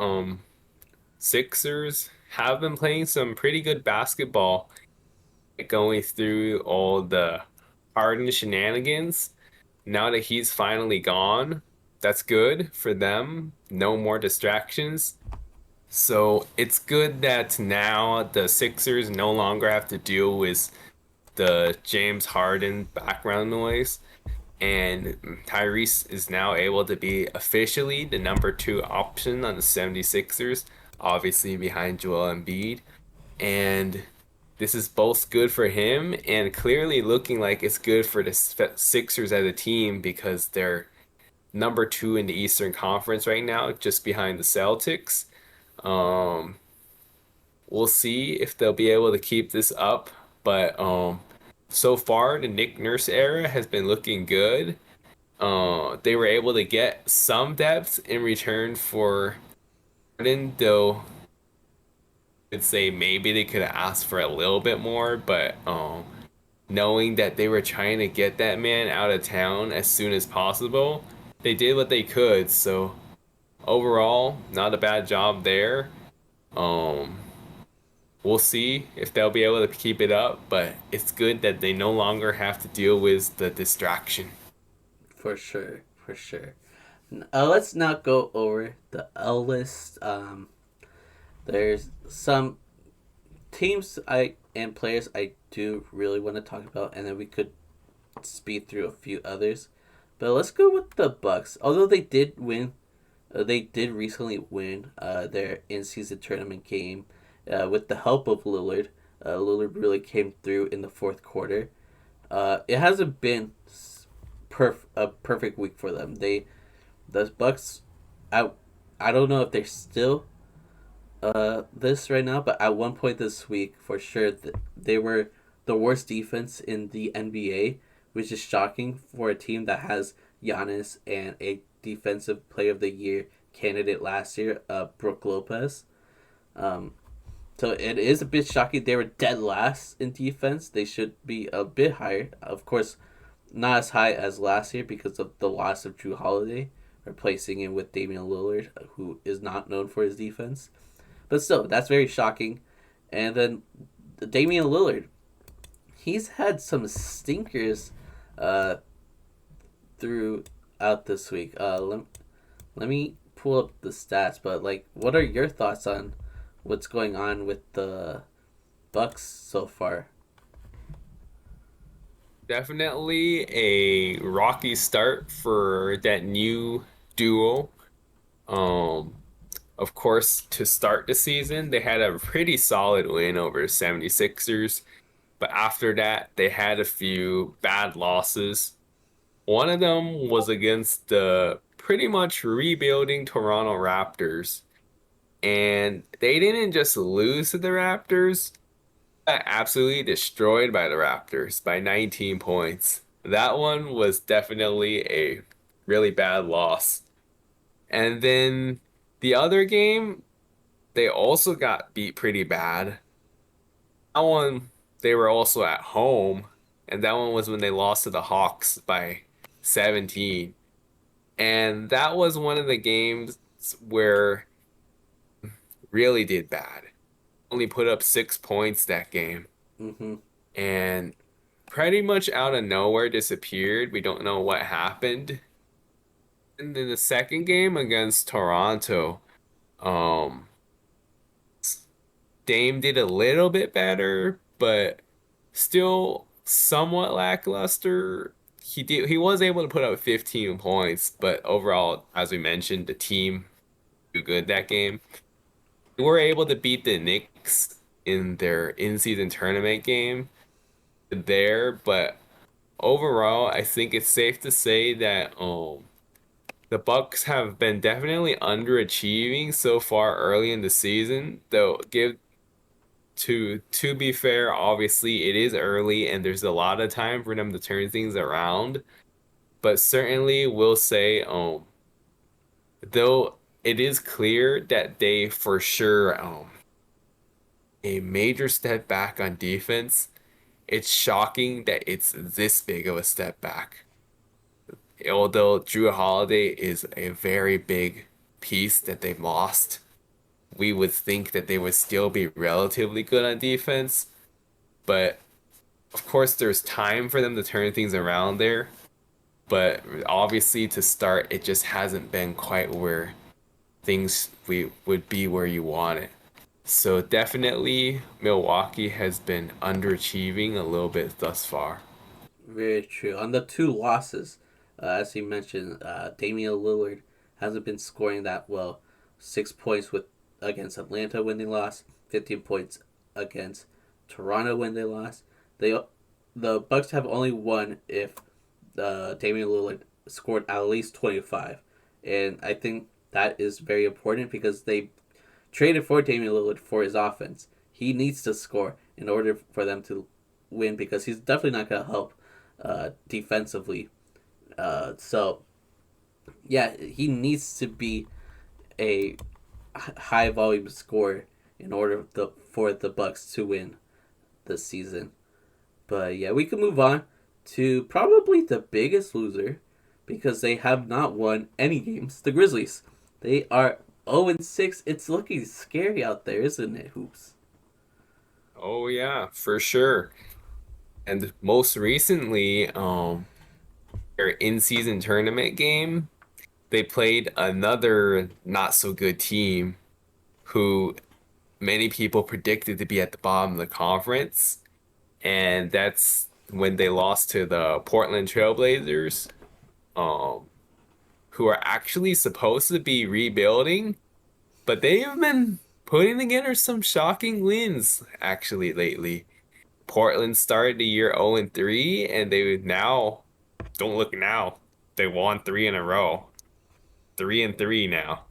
Sixers have been playing some pretty good basketball, going through all the Harden shenanigans. Now that he's finally gone, that's good for them. No more distractions. So it's good that now the Sixers no longer have to deal with the James Harden background noise. And Tyrese is now able to be officially the number two option on the 76ers, obviously behind Joel Embiid. And this is both good for him and clearly looking like it's good for the Sixers as a team because they're number two in the Eastern Conference right now, just behind the Celtics. Um, we'll see if they'll be able to keep this up, but so far the Nick Nurse era has been looking good. They were able to get some depth in return for Harden, though I'd say maybe they could have asked for a little bit more, but knowing that they were trying to get that man out of town as soon as possible, they did what they could. So overall, not a bad job there. Um, we'll see if they'll be able to keep it up, but it's good that they no longer have to deal with the distraction. For sure, for sure. Let's not go over the L list. There's some teams I and players I do really want to talk about, and then we could speed through a few others. But let's go with the Bucks. Although they did win, they did recently win their in-season tournament game with the help of Lillard. Lillard really came through in the fourth quarter. It hasn't been a perfect week for them. The Bucks, I I don't know if they're still this right now, but at one point this week, for sure, they were the worst defense in the NBA, which is shocking for a team that has Giannis and a Defensive Player of the Year candidate last year, Brook Lopez. Um, so it is a bit shocking. They were dead last in defense. They should be a bit higher. Of course, not as high as last year because of the loss of Drew Holiday, replacing him with Damian Lillard, who is not known for his defense. But still, that's very shocking. And then Damian Lillard, he's had some stinkers uh, throughout this week. Let me pull up the stats, but like, what are your thoughts on what's going on with the Bucks so far? Definitely a rocky start for that new duo. Um, of course, to start the season, they had a pretty solid win over the 76ers, but after that, they had a few bad losses. One of them was against the pretty much rebuilding Toronto Raptors. And they didn't just lose to the Raptors, got absolutely destroyed by the Raptors by 19 points. That one was definitely a really bad loss. And then the other game, they also got beat pretty bad. That one, they were also at home, and that one was when they lost to the Hawks by 17. And that was one of the games where really did bad. Only put up 6 points that game, Mm-hmm. and pretty much out of nowhere disappeared. We don't know what happened. And then the second game against Toronto, um, Dame did a little bit better, but still somewhat lackluster. He was able to put up 15 points, but overall, as we mentioned, the team too good that game. We were able to beat the Knicks in their in-season tournament game there, but overall, I think it's safe to say that the Bucks have been definitely underachieving so far early in the season. Though give to be fair, obviously it is early and there's a lot of time for them to turn things around. But certainly will say, though it is clear that they for sure a major step back on defense, it's shocking that it's this big of a step back. Although Drew Holiday is a very big piece that they've lost, we would think that they would still be relatively good on defense. But of course, there's time for them to turn things around there. But obviously, to start, it just hasn't been quite where things we would be where you want it. So definitely, Milwaukee has been underachieving a little bit thus far. Very true. On the two losses, as you mentioned, Damian Lillard hasn't been scoring that well. 6 points with against Atlanta when they lost. 15 points against Toronto when they lost. They the Bucks have only won if Damian Lillard scored at least 25, and I think that is very important because they traded for Damian Lillard for his offense. He needs to score in order for them to win because he's definitely not going to help defensively. So yeah, he needs to be a high volume scorer in order for the Bucks to win this season. But yeah, we can move on to probably the biggest loser because they have not won any games. The Grizzlies. They are 0-6. It's looking scary out there, isn't it, Hoops? Oh yeah, for sure. And most recently, their in-season tournament game, they played another not so good team who many people predicted to be at the bottom of the conference. And that's when they lost to the Portland Trailblazers, um, who are actually supposed to be rebuilding, but they have been putting together some shocking wins actually lately. Portland started the year 0-3, and they now, don't look now, they won three in a row. 3-3 now.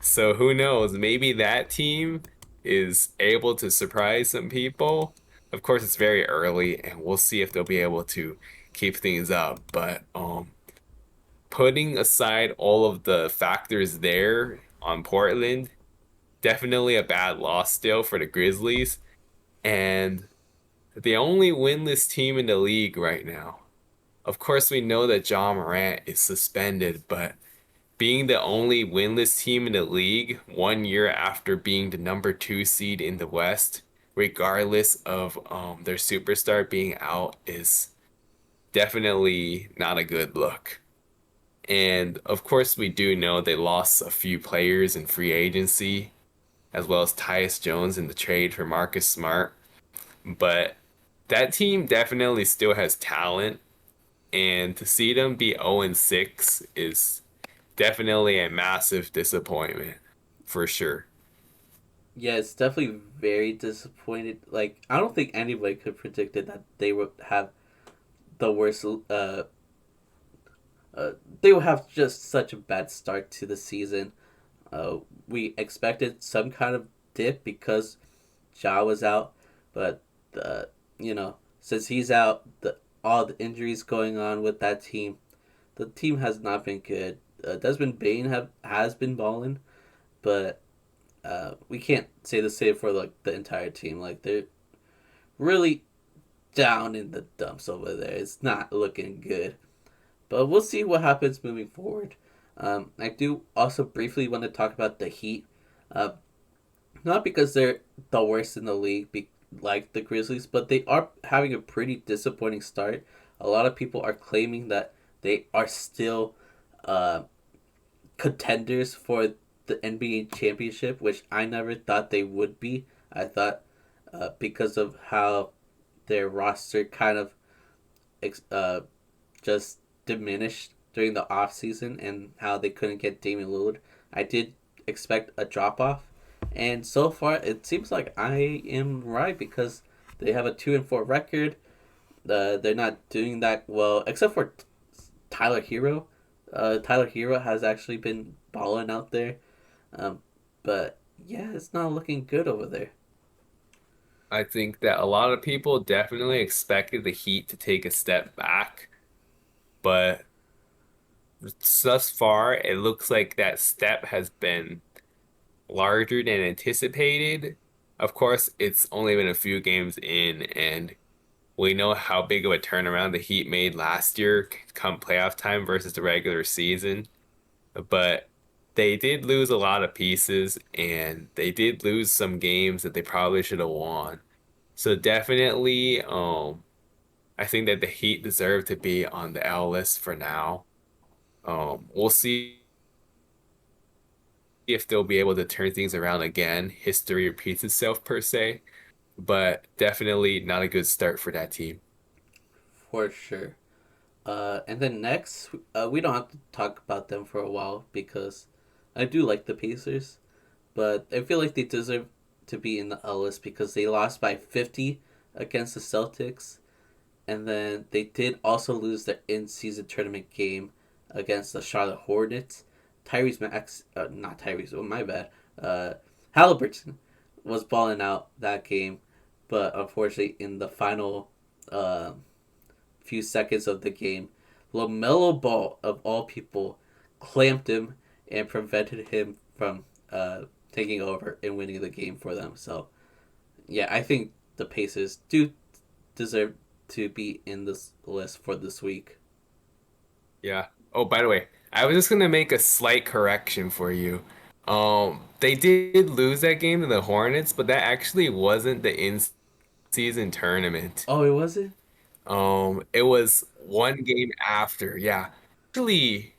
So who knows? Maybe that team is able to surprise some people. Of course, it's very early, and we'll see if they'll be able to keep things up. But putting aside all of the factors there on Portland, definitely a bad loss still for the Grizzlies, and the only winless team in the league right now. Of course, we know that John Morant is suspended, but being the only winless team in the league 1 year after being the number two seed in the West, regardless of their superstar being out, is definitely not a good look. And of course, we do know they lost a few players in free agency, as well as Tyus Jones in the trade for Marcus Smart. But that team definitely still has talent, and to see them be 0-6 is definitely a massive disappointment for sure. Yeah, it's definitely very disappointed. Like, I don't think anybody could have predicted that they would have the worst uh, they will have just such a bad start to the season. We expected some kind of dip because Ja was out, but you know, since he's out, all the injuries going on with that team, the team has not been good. Desmond Bain has been balling, but we can't say the same for like the entire team. Like they're really down in the dumps over there. It's not looking good. But we'll see what happens moving forward. I do also briefly want to talk about the Heat. Uh, Not because they're the worst in the league, like the Grizzlies, but they are having a pretty disappointing start. A lot of people are claiming that they are still uh, contenders for the NBA championship, which I never thought they would be. I thought because of how their roster kind of uh, just diminished during the off season and how they couldn't get Damian Lillard, I did expect a drop off, and so far it seems like I am right because they have a 2-4 record. They're not doing that well except for Tyler Hero. Tyler Hero has actually been balling out there, um, but yeah, it's not looking good over there. I think that a lot of people definitely expected the Heat to take a step back, but thus far, it looks like that step has been larger than anticipated. Of course, it's only been a few games in, and we know how big of a turnaround the Heat made last year come playoff time versus the regular season. But they did lose a lot of pieces, and they did lose some games that they probably should have won. So definitely, I think that the Heat deserve to be on the L list for now. We'll see if they'll be able to turn things around again. History repeats itself per se, but definitely not a good start for that team. For sure. And then next, we don't have to talk about them for a while because I do like the Pacers, but I feel like they deserve to be in the L list because they lost by 50 against the Celtics, and then they did also lose their in-season tournament game against the Charlotte Hornets. Tyrese Max, not Tyrese, oh my bad. Halliburton was balling out that game, but unfortunately in the final uh, few seconds of the game, LaMelo Ball, of all people, clamped him and prevented him from taking over and winning the game for them. So, yeah, I think the Pacers do deserve to be in this list for this week. Yeah. Oh, by the way, I was just gonna make a slight correction for you. They did lose that game to the Hornets, but that actually wasn't the in-season tournament. Oh, it wasn't? It was one game after. Yeah. Actually,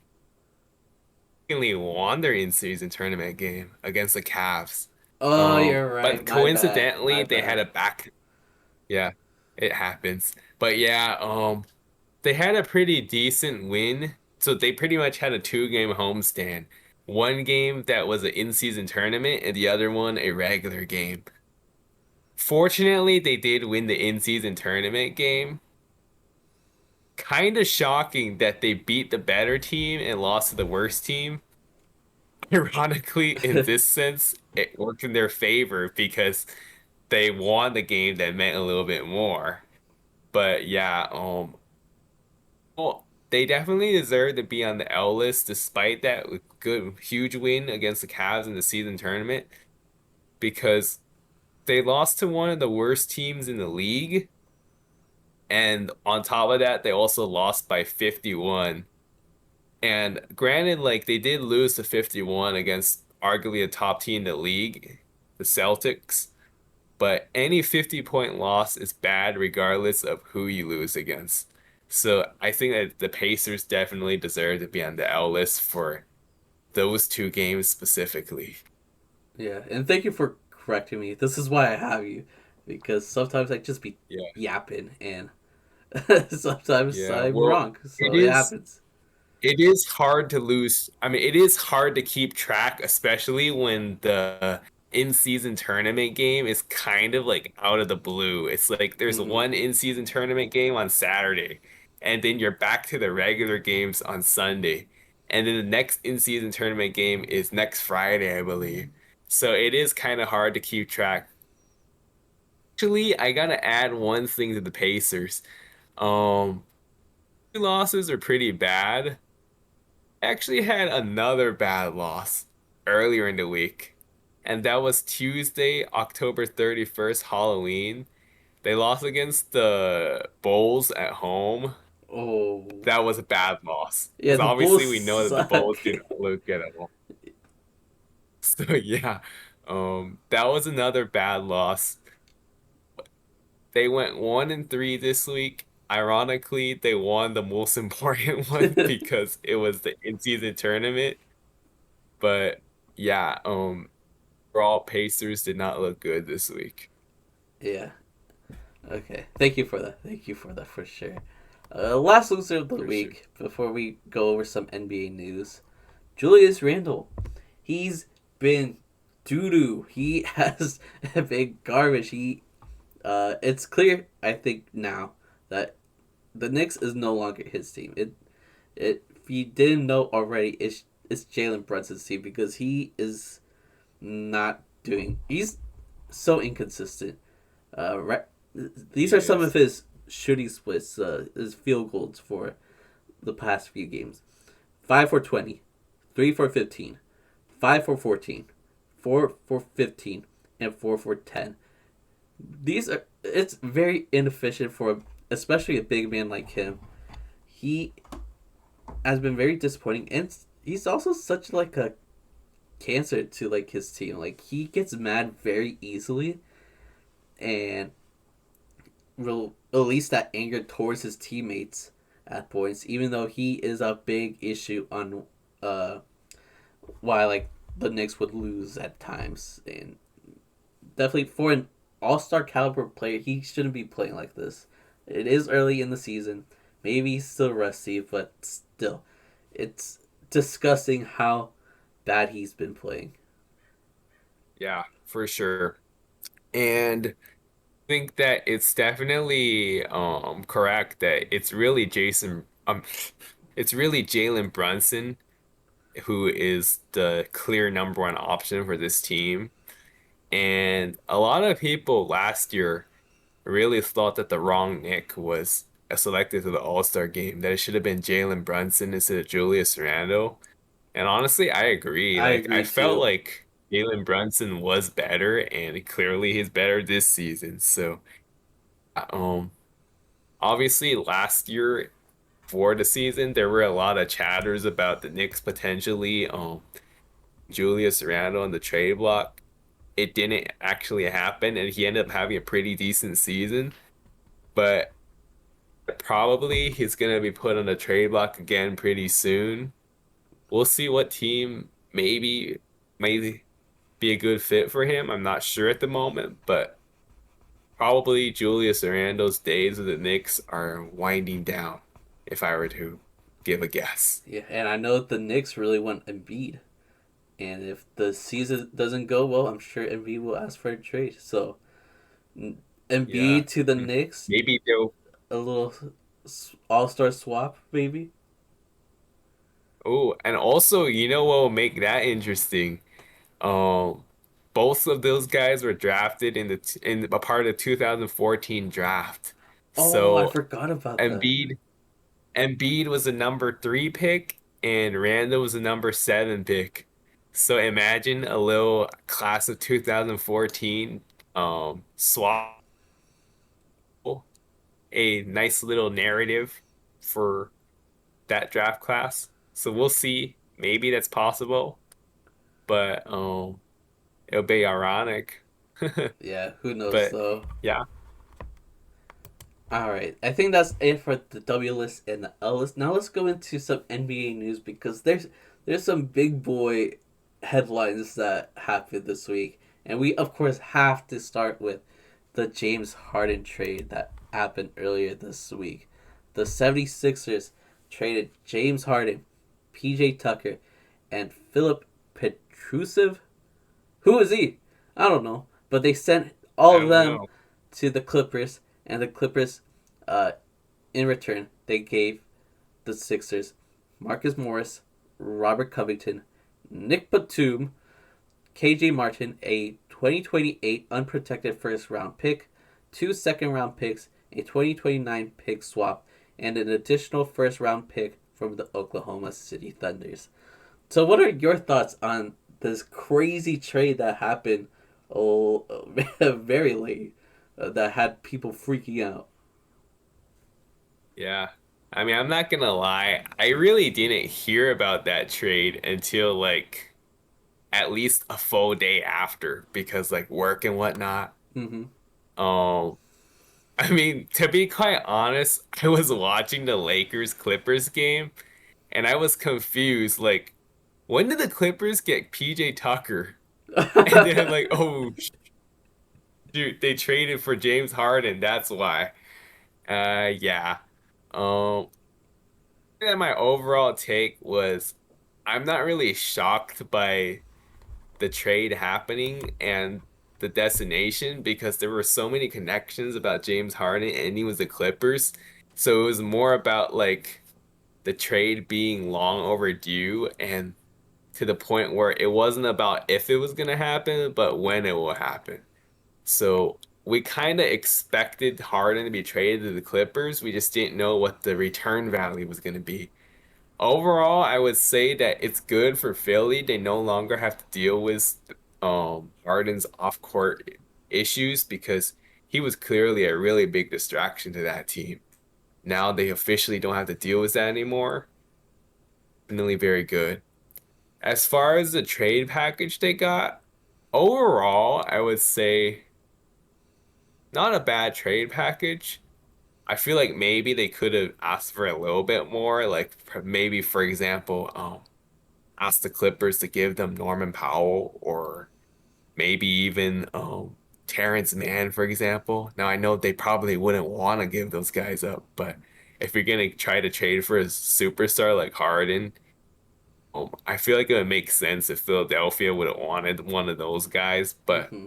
won their in-season tournament game against the Cavs. Oh, you're right. But My bad. coincidentally, My they had bad. a back. Yeah, it happens. But yeah, they had a pretty decent win. So they pretty much had a two-game homestand. One game that was an in-season tournament, and the other one a regular game. Fortunately, they did win the in-season tournament game. Kind of shocking that they beat the better team and lost to the worst team. Ironically, in this sense, it worked in their favor because they won the game that meant a little bit more. But yeah, well, they definitely deserve to be on the L list despite that good huge win against the Cavs in the season tournament because they lost to one of the worst teams in the league. And on top of that, they also lost by 51. And granted, like they did lose to 51 against arguably a top team in the league, the Celtics. But any 50-point loss is bad regardless of who you lose against. So I think that the Pacers definitely deserve to be on the L list for those two games specifically. Yeah, and thank you for correcting me. This is why I have you, because sometimes I just be Yeah. yapping and sometimes Yeah. I'm Well, wrong. it So it is happens. it is hard to lose. I mean, it is hard to keep track, especially when the in-season tournament game is kind of like out of the blue. It's like there's Mm-hmm. one in-season tournament game on Saturday. and then you're back to the regular games on Sunday. And then the next in-season tournament game is next Friday, I believe. So it is kind of hard to keep track. Actually, I gotta add one thing to the Pacers. Um, Two losses are pretty bad. I actually had another bad loss earlier in the week, and that was Tuesday, October 31st, Halloween. They lost against the Bulls at home. Oh, That was a bad loss yeah, because the obviously Bulls we know that the suck. Bulls do not look good at all. So yeah, that was another bad loss. They went 1-3 this week. Ironically, they won the most important one because it was the in-season tournament. But yeah, overall Pacers did not look good this week. Yeah. Okay. Thank you for that. Thank you for that for sure. Last loser of the For sure. week before we go over some NBA news. Julius Randle. He's been doo doo. He has been garbage. It's clear, I think, now that the Knicks is no longer his team. If you didn't know already, it's Jalen Brunson's team because he is not doing. He's so inconsistent. Right, these He are some of is. his shooting splits, his field goals for the past few games: 5 for 20, 3 for 15, 5 for 14, 4 for 15, and 4 for 10. These are it's very inefficient for especially a big man like him. He has been very disappointing, and he's also such like a cancer to like his team. Like he gets mad very easily, and will release that anger towards his teammates at points, even though he is a big issue on uh why like the Knicks would lose at times. And definitely for an all-star caliber player, he shouldn't be playing like this. It is early in the season. Maybe he's still rusty, but still, it's disgusting how bad he's been playing. Yeah, for sure. And I think that it's definitely correct that it's really Jalen Brunson who is the clear number one option for this team. And a lot of people last year really thought that the wrong Nick was selected to the All-Star game, that it should have been Jalen Brunson instead of Julius Randle. And honestly, I agree. I Like, I agree felt too. like Jalen Brunson was better, and clearly he's better this season. So, um, obviously last year for the season, there were a lot of chatters about the Knicks potentially, Julius Randle on the trade block. It didn't actually happen, and he ended up having a pretty decent season. But probably he's gonna be put on a trade block again pretty soon. We'll see what team maybe be a good fit for him. I'm not sure at the moment, but probably Julius Randle's days with the Knicks are winding down, if I were to give a guess. Yeah, and I know the Knicks really want Embiid. And if the season doesn't go well, I'm sure Embiid will ask for a trade. So Yeah. Embiid to the Hmm. Knicks, Maybe they'll a little All Star swap, maybe. Oh, and also, you know what will make that interesting? Um, both of those guys were drafted in a part of the 2014 draft. Oh, I So forgot about that. Embiid was a number three pick and Randall was a number seven pick. So imagine a little class of 2014 swap, a nice little narrative for that draft class. So we'll see. Maybe that's possible, but it'll be ironic. Yeah, who knows But though. yeah, All right, I think that's it for the W list and the L list. Now let's go into some NBA news because there's some big boy headlines that happened this week, and we of course have to start with the James Harden trade that happened earlier this week. The 76ers traded James Harden, PJ Tucker, and Philip Petrusev. Who is he? I don't know, but they sent I all of don't them know. to the Clippers, and the Clippers uh, In return, they gave the Sixers Marcus Morris, Robert Covington, Nick Batum, KJ Martin, a 2028 unprotected first round pick, two second round picks, a 2029 pick swap, and an additional first round pick from the Oklahoma City Thunders. So, what are your thoughts on this crazy trade that happened oh, very late that had people freaking out? Yeah. I mean, I'm not gonna lie, I really didn't hear about that trade until like at least a full day after because like work and whatnot. Mm-hmm. Um, I mean, to be quite honest, I was watching the Lakers Clippers game and I was confused. Like, when did the Clippers get PJ Tucker? And then like, oh shoot, they traded for James Harden. That's why. Yeah. Um, and my overall take was I'm not really shocked by the trade happening and the destination because there were so many connections about James Harden and he was the Clippers. So it was more about like the trade being long overdue and to the point where it wasn't about if it was going to happen, but when it will happen. So we kind of expected Harden to be traded to the Clippers. We just didn't know what the return value was going to be. Overall, I would say that it's good for Philly. They no longer have to deal with Harden's off-court issues because he was clearly a really big distraction to that team. Now they officially don't have to deal with that anymore. Definitely very good. As far as the trade package they got, overall, I would say not a bad trade package. I feel like maybe they could have asked for a little bit more, like maybe for example, ask the Clippers to give them Norman Powell or maybe even Terrence Mann, for example. Now I know they probably wouldn't want to give those guys up, but if you're gonna try to trade for a superstar like Harden, I feel like it would make sense if Philadelphia would have wanted one of those guys. But Mm-hmm.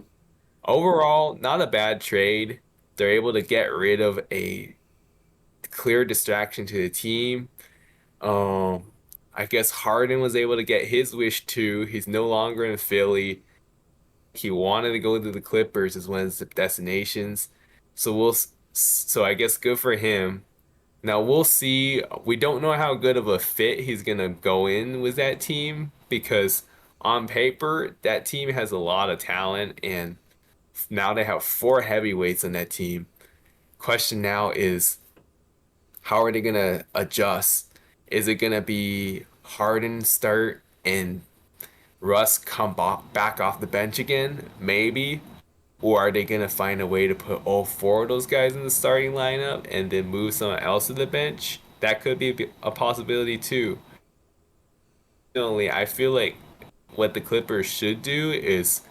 overall, not a bad trade. They're able to get rid of a clear distraction to the team. Um, I guess Harden was able to get his wish too. He's no longer in Philly. He wanted to go to the Clippers as one of his destinations. So I guess good for him. Now we'll see. We don't know how good of a fit he's gonna go in with that team because on paper that team has a lot of talent and now they have four heavyweights on that team. Question now is how are they gonna adjust? Is it gonna be Harden start and Russ back off the bench again? Maybe. Or are they gonna find a way to put all four of those guys in the starting lineup and then move someone else to the bench? That could be a possibility too. Personally, I feel like what the Clippers should do is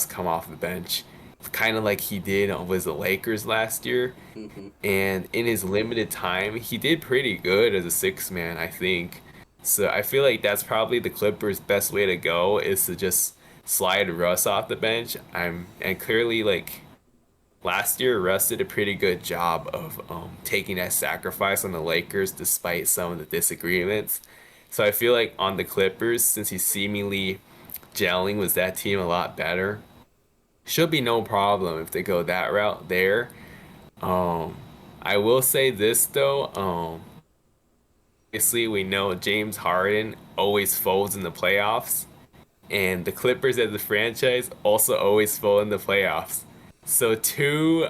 come off the bench, kind of like he did with the Lakers last year. Mm-hmm. And in his limited time, he did pretty good as a six man, I think. So I feel like that's probably the Clippers' best way to go is to just slide Russ off the bench. And clearly like last year, Russ did a pretty good job of taking that sacrifice on the Lakers despite some of the disagreements. So I feel like on the Clippers, since he's seemingly gelling with that team a lot better, should be no problem if they go that route there. Um, I will say this though, obviously we know James Harden always folds in the playoffs, and the Clippers as a franchise also always fold in the playoffs. So two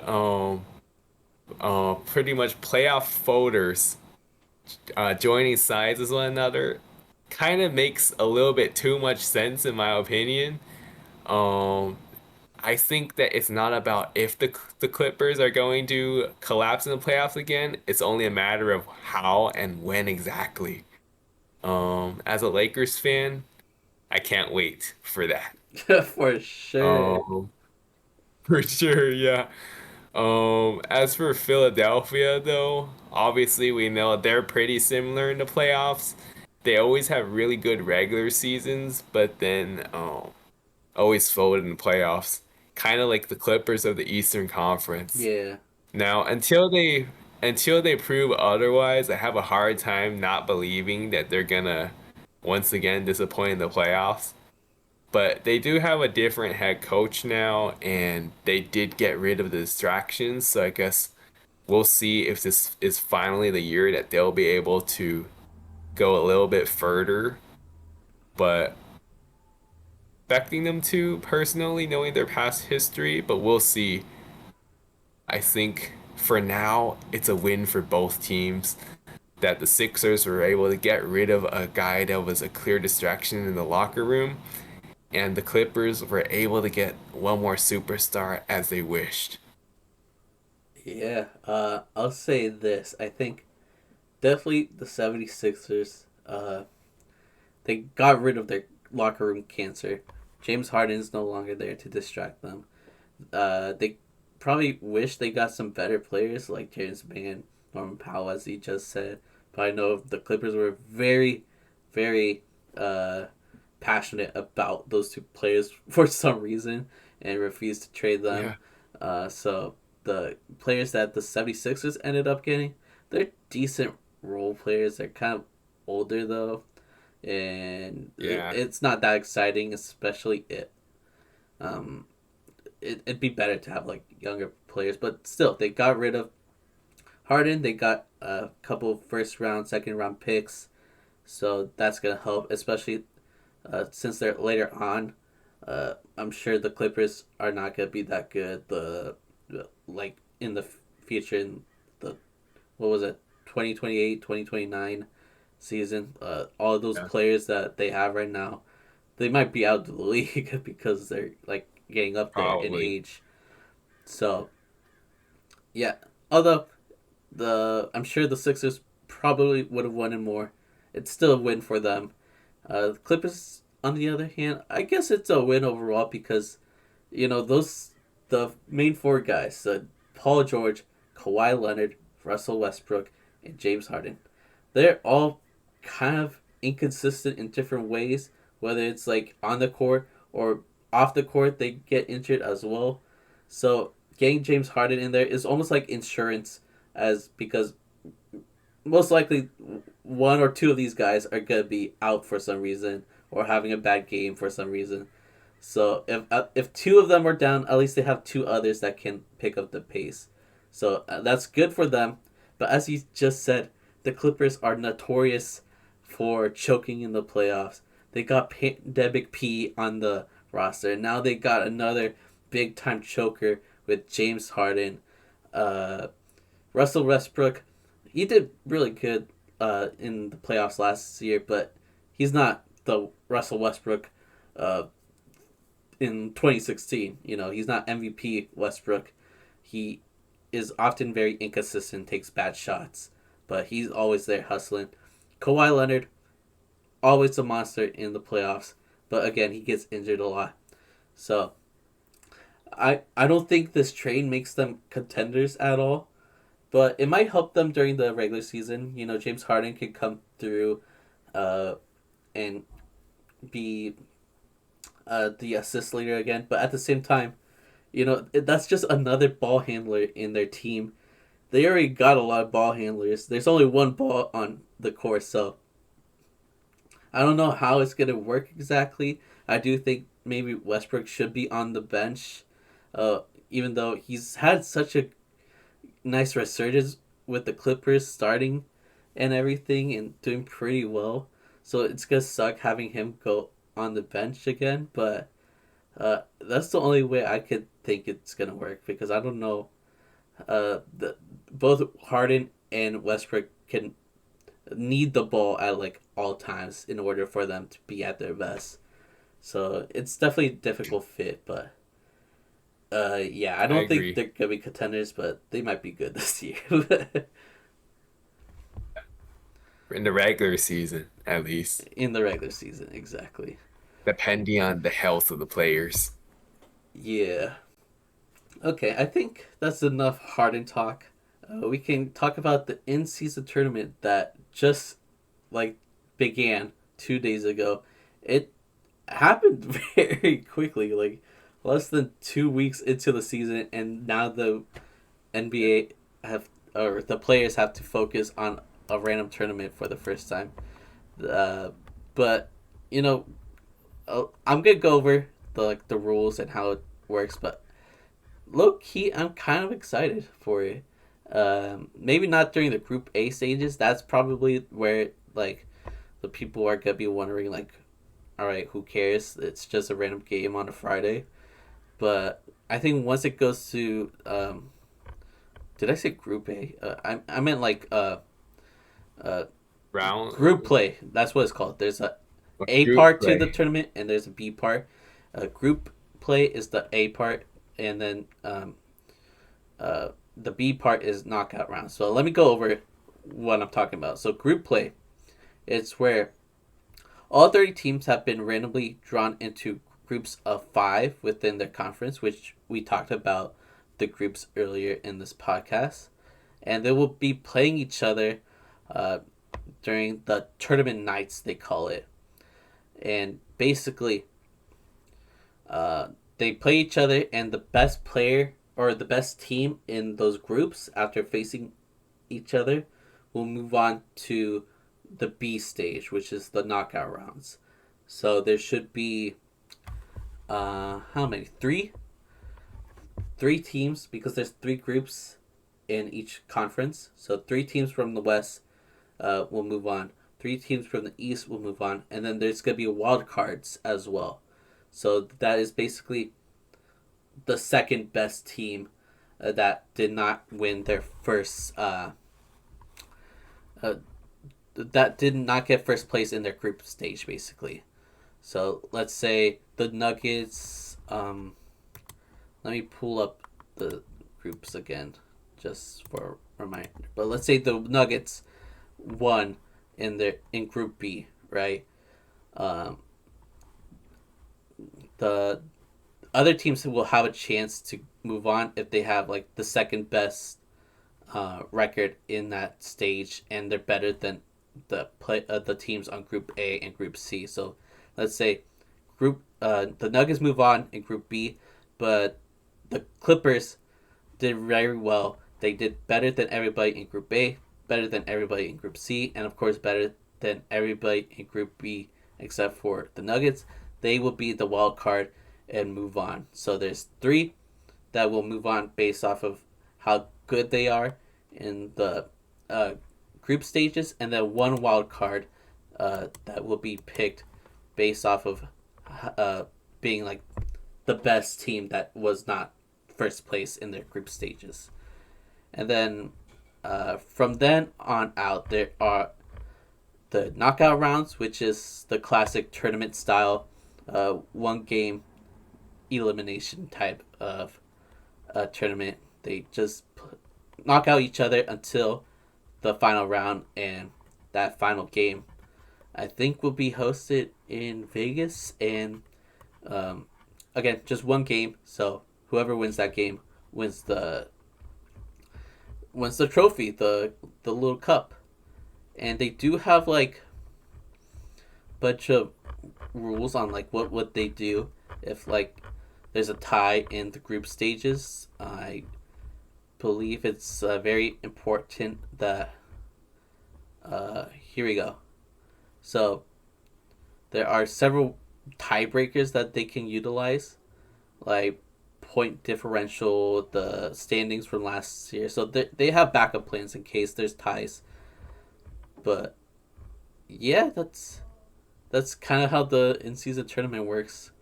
pretty much playoff folders joining sides with one another kind of makes a little bit too much sense in my opinion. Um, I think that it's not about if the Clippers are going to collapse in the playoffs again. It's only a matter of how and when exactly. As a Lakers fan, I can't wait for that. For sure. Um, for sure, yeah. As for Philadelphia, though, obviously we know they're pretty similar in the playoffs. They always have really good regular seasons, but then always fold in the playoffs, kind of like the Clippers of the Eastern Conference. Yeah. Now, until they until they prove otherwise, I have a hard time not believing that they're gonna once again disappoint in the playoffs. But they do have a different head coach now, and they did get rid of the distractions. So I guess we'll see if this is finally the year that they'll be able to go a little bit further. But expecting them to personally, knowing their past history, but we'll see. I think for now, it's a win for both teams that the Sixers were able to get rid of a guy that was a clear distraction in the locker room, and the Clippers were able to get one more superstar as they wished. Yeah, I'll say this. I think definitely the 76ers, they got rid of their locker room cancer. James Harden is no longer there to distract them. They probably wish they got some better players like James Mann, Norman Powell, as he just said. But I know the Clippers were very, very passionate about those two players for some reason and refused to trade them. Yeah, So the players that the 76ers ended up getting, they're decent role players. They're kind of older though, and yeah, it's not that exciting, especially um, it'd be better to have like younger players, but still, they got rid of Harden. They got a couple first round, second round picks, so that's gonna help, especially since they're later on. I'm sure the Clippers are not gonna be that good. Like in the future, in the what was it, 2028, 2029 season. All of those yeah, players that they have right now, they might be out of the league because they're like getting up there in probably. age. So yeah, although the I'm sure the Sixers probably would have won it more. It's still a win for them. The Clippers, on the other hand, I guess it's a win overall because those the main four guys: Paul George, Kawhi Leonard, Russell Westbrook, and James Harden. They're all kind of inconsistent in different ways. Whether it's like on the court or off the court, they get injured as well. So getting James Harden in there is almost like insurance, as because most likely one or two of these guys are gonna be out for some reason or having a bad game for some reason. So if two of them are down, at least they have two others that can pick up the pace. So that's good for them. But as you just said, the Clippers are notorious for choking in the playoffs. They got Pandemic P on the roster. Now they got another big time choker with James Harden. Uh, Russell Westbrook, he did really good in the playoffs last year, but he's not the Russell Westbrook uh, in 2016. He's not MVP Westbrook. He is often very inconsistent, takes bad shots, but he's always there hustling. Kawhi Leonard, always a monster in the playoffs, but again, he gets injured a lot. So I don't think this trade makes them contenders at all, but it might help them during the regular season. James Harden can come through uh, and be the assist leader again, but at the same time, that's just another ball handler in their team. They already got a lot of ball handlers. There's only one ball on the court, so I don't know how it's gonna work exactly. I do think maybe Westbrook should be on the bench, uh, even though he's had such a nice resurgence with the Clippers starting and everything and doing pretty well. So it's gonna suck having him go on the bench again, but that's the only way I could think it's gonna work because I don't know. Both Harden and Westbrook can need the ball at like all times in order for them to be at their best. So it's definitely a difficult fit, but yeah, I I don't think agree. they're gonna be contenders, but they might be good this year. In the regular season, at least, In the regular season, exactly. depending on the health of the players. Yeah. Okay, I think that's enough Harden talk. We can talk about the in-season tournament that just like began 2 days ago. It happened very quickly, like less than 2 weeks into the season, and now the NBA have or the players have to focus on a random tournament for the first time. Uh, but you know, I'm gonna go over the rules and how it works. But low key, I'm kind of excited for it. Maybe not during the Group A stages. That's probably where like the people are gonna be wondering like, all right, who cares? It's just a random game on a Friday. But I think once it goes to did I say Group A? I meant like uh Round group play. That's what it's called. There's a group part to the play. tournament and there's a B part. Group play is the A part, and then the B part is knockout rounds. So let me go over what I'm talking about. So group play, it's where all 30 teams have been randomly drawn into groups of 5 within their conference, which we talked about the groups earlier in this podcast. And they will be playing each other uh, during the tournament nights, they call it. And basically, they play each other, and the best player or the best team in those groups after facing each other will move on to the B stage, which is the knockout rounds. So there should be how many? Three teams because there's 3 groups in each conference. So 3 teams from the West will move on. 3 teams from the East will move on, and then there's gonna be wild cards as well. So that is basically the second best team that did not win their first uh, that did not get first place in their group stage basically. So let's say the Nuggets. Let me pull up the groups again, just for a reminder. But let's say the Nuggets won in Group B, right? Um, the other teams will have a chance to move on if they have like the second best record in that stage, and they're better than the teams on Group A and Group C. So let's say the Nuggets move on in Group B, but the Clippers did very well. They did better than everybody in Group A, better than everybody in Group C, and of course better than everybody in Group B except for the Nuggets. They will be the wild card and move on. So there's 3 that will move on based off of how good they are in the uh, group stages, and then 1 wild card that will be picked based off of being like the best team that was not first place in their group stages. And then from then on out, there are the knockout rounds, which is the classic tournament style, 1 game elimination type of tournament. They just knock out each other until the final round, and that final game, I think, will be hosted in Vegas. And again, just 1 game. So whoever wins that game wins the trophy, the little cup. And they do have like a bunch of rules on like what they do if like there's a tie in the group stages. I believe it's very important that here we go. So there are several tiebreakers that they can utilize, like point differential, the standings from last year. So they have backup plans in case there's ties. But yeah, that's kind of how the in season tournament works.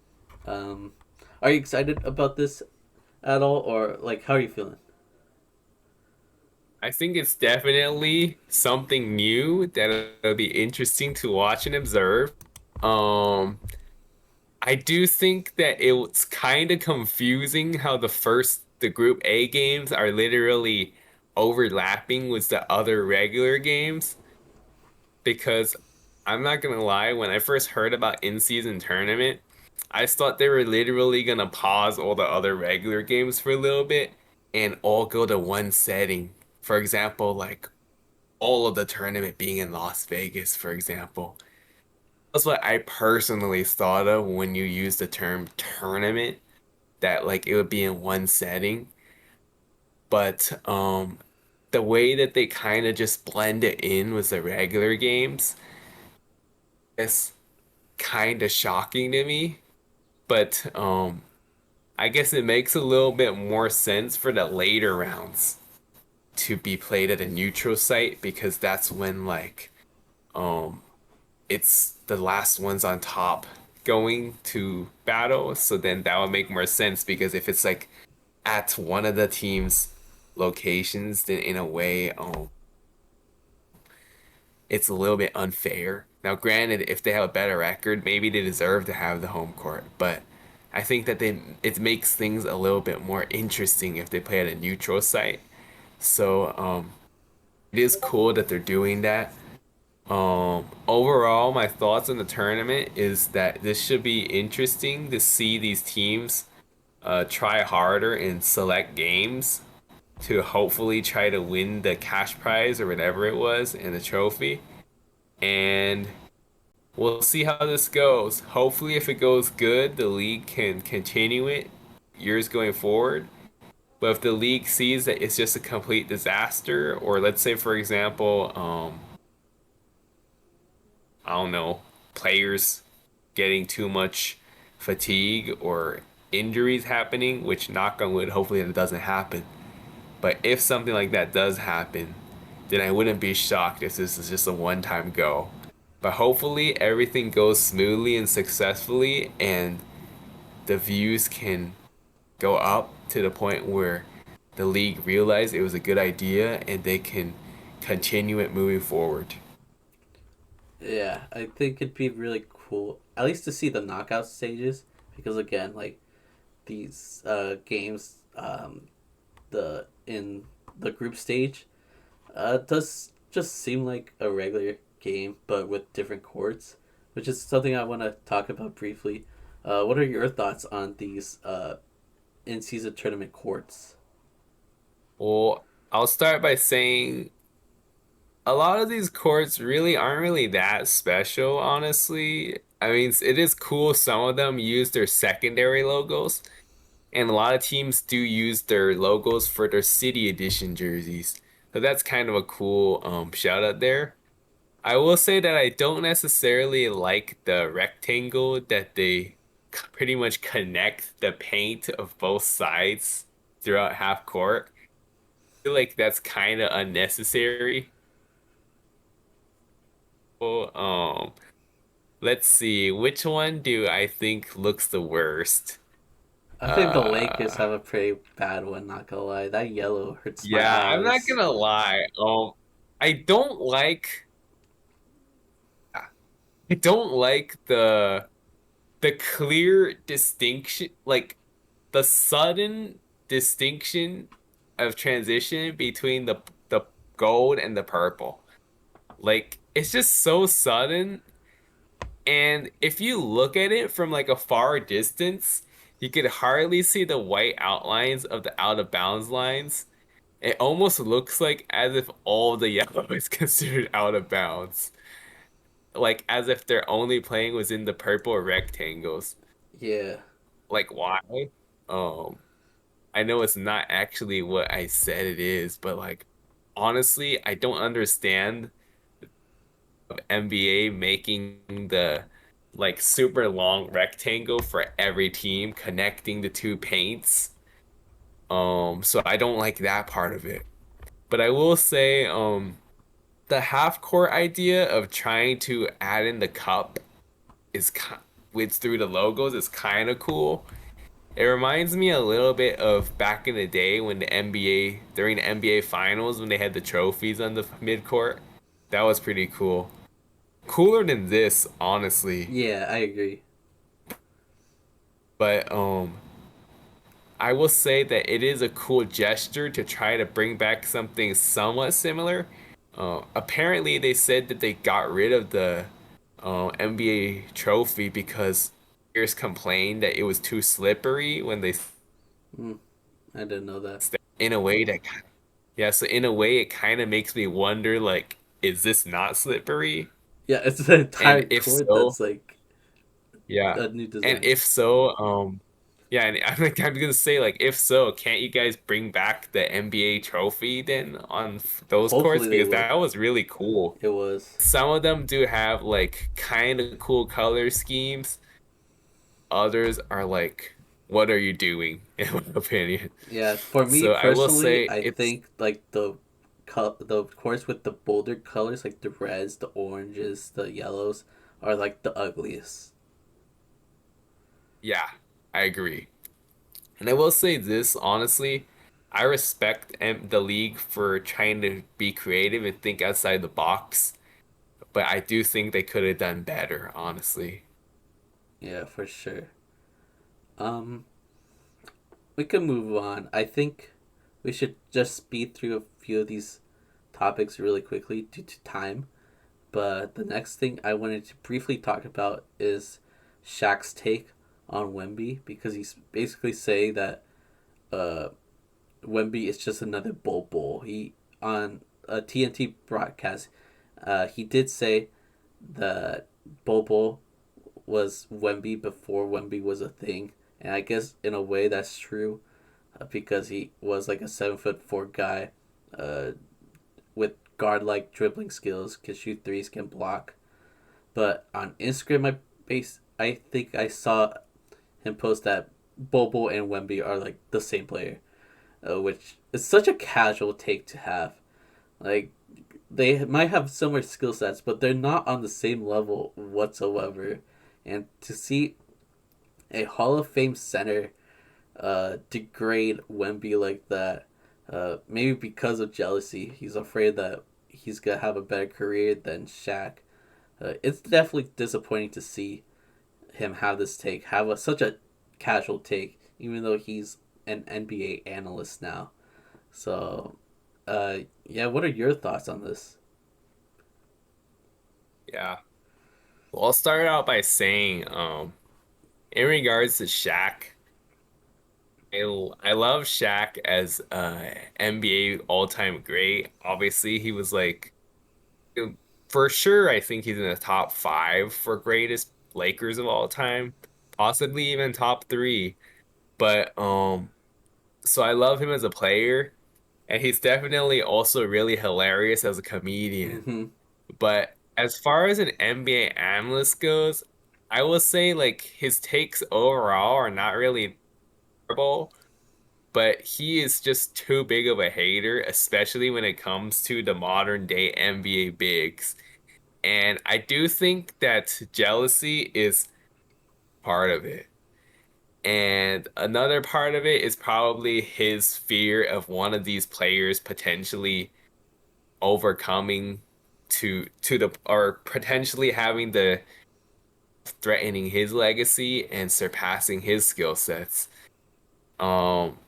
Um, are you excited about this at all, or like how are you feeling? I think it's definitely something new that'll be interesting to watch and observe. Um, I do think that it's kind of confusing how the Group A games are literally overlapping with the other regular games because I'm not gonna lie, when I first heard about in-season tournament, I thought they were literally gonna pause all the other regular games for a little bit and all go to one setting. For example, like all of the tournament being in Las Vegas, for example. That's what I personally thought of when you use the term tournament, that like it would be in one setting. But the way that they kind of just blend it in with the regular games is kind of shocking to me. But I guess it makes a little bit more sense for the later rounds to be played at a neutral site because that's when like um it's the last ones on top going to battle. So then that would make more sense because if it's like at one of the team's locations, then in a way, it's a little bit unfair. Now, granted, if they have a better record, maybe they deserve to have the home court, but I think that it makes things a little bit more interesting if they play at a neutral site. So, it is cool that they're doing that. Overall, my thoughts on the tournament is that this should be interesting to see these teams try harder in select games to hopefully try to win the cash prize or whatever it was and the trophy. And we'll see how this goes. Hopefully, if it goes good, the league can continue it years going forward. But if the league sees that it's just a complete disaster, or let's say, for example, I don't know, players getting too much fatigue or injuries happening, which knock on wood, hopefully that doesn't happen. But if something like that does happen, then I wouldn't be shocked if this is just a one-time go. But hopefully everything goes smoothly and successfully and the views can go up to the point where the league realize it was a good idea and they can continue it moving forward. Yeah, I think it'd be really cool, at least to see the knockout stages, because again, like these games, the in the group stage, does just seem like a regular game, but with different courts, which is something I want to talk about briefly. What are your thoughts on these in-season tournament courts? Well, I'll start by saying a lot of these courts really aren't really that special, honestly. I mean, it is cool some of them use their secondary logos, and a lot of teams do use their logos for their city edition jerseys. So that's kind of a cool shout out there. I will say that I don't necessarily like the rectangle that they pretty much connect the paint of both sides throughout half court. I feel like that's kind of unnecessary. Well, let's see, which one do I think looks the worst? I think the Lakers Uh, have a pretty bad one. Not gonna lie, that yellow hurts my yeah, I'm not eyes. gonna lie. I don't like I don't like the clear distinction, like the sudden distinction of transition between the gold and the purple. Like it's just so sudden, and if you look at it from like a far distance, you could hardly see the white outlines of the out of bounds lines. It almost looks like as if all the yellow is considered out of bounds. Like as if they're only playing within the purple rectangles. Yeah, Like why? Um, I know it's not actually what I said it is, but like honestly, I don't understand NBA making the like super long rectangle for every team connecting the two paints. So I don't like that part of it. But I will say, the half court idea of trying to add in the cup is with through the logos is kind of cool. It reminds me a little bit of back in the day when the NBA during the NBA finals when they had the trophies on the mid court. That was pretty cool. Cooler than this, honestly. yeah, I agree. But I will say that it is a cool gesture to try to bring back something somewhat similar. Apparently, they said that they got rid of the NBA trophy because players complained that it was too slippery when they Mm, I didn't know that. in a way that yeah, so in a way it kind of makes me wonder like is this not slippery? Yeah, it's the And entire if court so, that's like yeah. a new And design. if so, Yeah, and I'm gonna say like if so, can't you guys bring back the NBA trophy then on those courts Hopefully they because will. that was really cool. It was. Some of them do have like kind of cool color schemes. Others are like, what are you doing, in my opinion? Yeah, for me So I will personally, say I it's think like the course with the bolder colors, like the reds, the oranges, the yellows, are like the ugliest. yeah, I agree. And I will say this honestly, I respect the league for trying to be creative and think outside the box, but I do think they could have done better, honestly. Yeah, for sure. Um, we can move on. I think we should just speed through a few of these topics really quickly due to time. But the next thing I wanted to briefly talk about is Shaq's take on Wemby because he's basically saying that uh, Wemby is just another Bull. He on a TNT broadcast, he did say that Bull was Wemby before Wemby was a thing, and I guess in a way that's true, because he was like a 7'4" guy, uh, with guard like dribbling skills, can shoot threes, can block. But on Instagram, I think I saw him post that Bobo and Wemby are like the same player, which is such a casual take to have. Like they might have similar skill sets, but they're not on the same level whatsoever. And to see a Hall of Fame center degrade Wemby like that, maybe because of jealousy, he's afraid that he's gonna have a better career than Shaq. It's definitely disappointing to see him have this take, such a casual take, even though he's an NBA analyst now. So, yeah, what are your thoughts on this? Yeah. Well, I'll start out by saying, in regards to Shaq, I love Shaq as NBA all-time great. Obviously, he was like for sure, I think he's in the top five for greatest Lakers of all time, possibly even top three. But so I love him as a player, and he's definitely also really hilarious as a comedian. Mm-hmm. But as far as an NBA analyst goes, I will say like his takes overall are not really terrible, but he is just too big of a hater, especially when it comes to the modern day NBA bigs. And I do think that jealousy is part of it. And another part of it is probably his fear of one of these players potentially overcoming to the or potentially having the threatening his legacy and surpassing his skill sets. Um,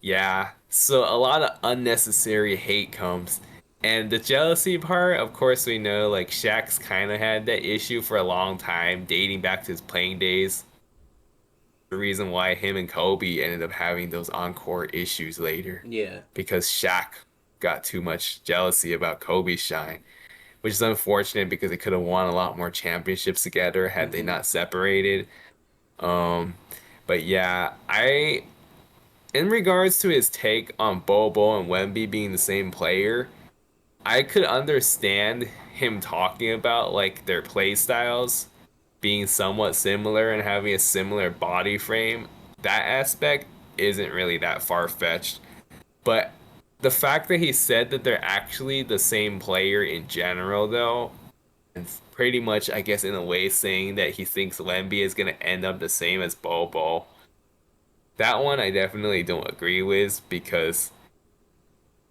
yeah, so a lot of unnecessary hate comes. And the jealousy part, of course, we know like Shaq's kind of had that issue for a long time, dating back to his playing days. The reason why him and Kobe ended up having those on-court issues later, Yeah. because Shaq got too much jealousy about Kobe's shine, which is unfortunate because they could have won a lot more championships together had they Mm-hmm. not separated. Um, but yeah, in regards to his take on Bobo and Wemby being the same player, I could understand him talking about like their play styles being somewhat similar and having a similar body frame. That aspect isn't really that far-fetched. But the fact that he said that they're actually the same player in general, though, and pretty much, I guess, in a way, saying that he thinks Wemby is going to end up the same as Bobo, that one I definitely don't agree with because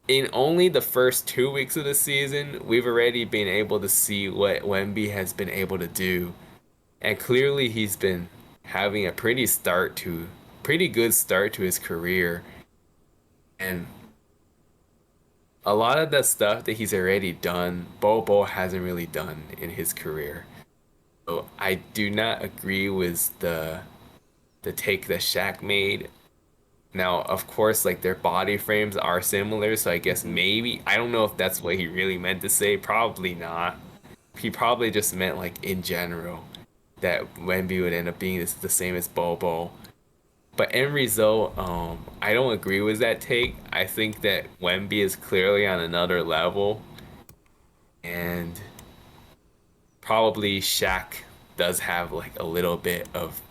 in only the first 2 weeks of the season, we've already been able to see what Wemby has been able to do. And clearly he's been having a pretty good start to his career. And a lot of the stuff that he's already done, Bobo hasn't really done in his career. So I do not agree with the take that Shaq made. Now, of course, like their body frames are similar, so I guess Mm-hmm. maybe I don't know if that's what he really meant to say. Probably not. He probably just meant like in general. that Wemby would end up being the same as Bobo. But end result, I don't agree with that take. I think that Wemby is clearly on another level, and probably Shaq does have like a little bit of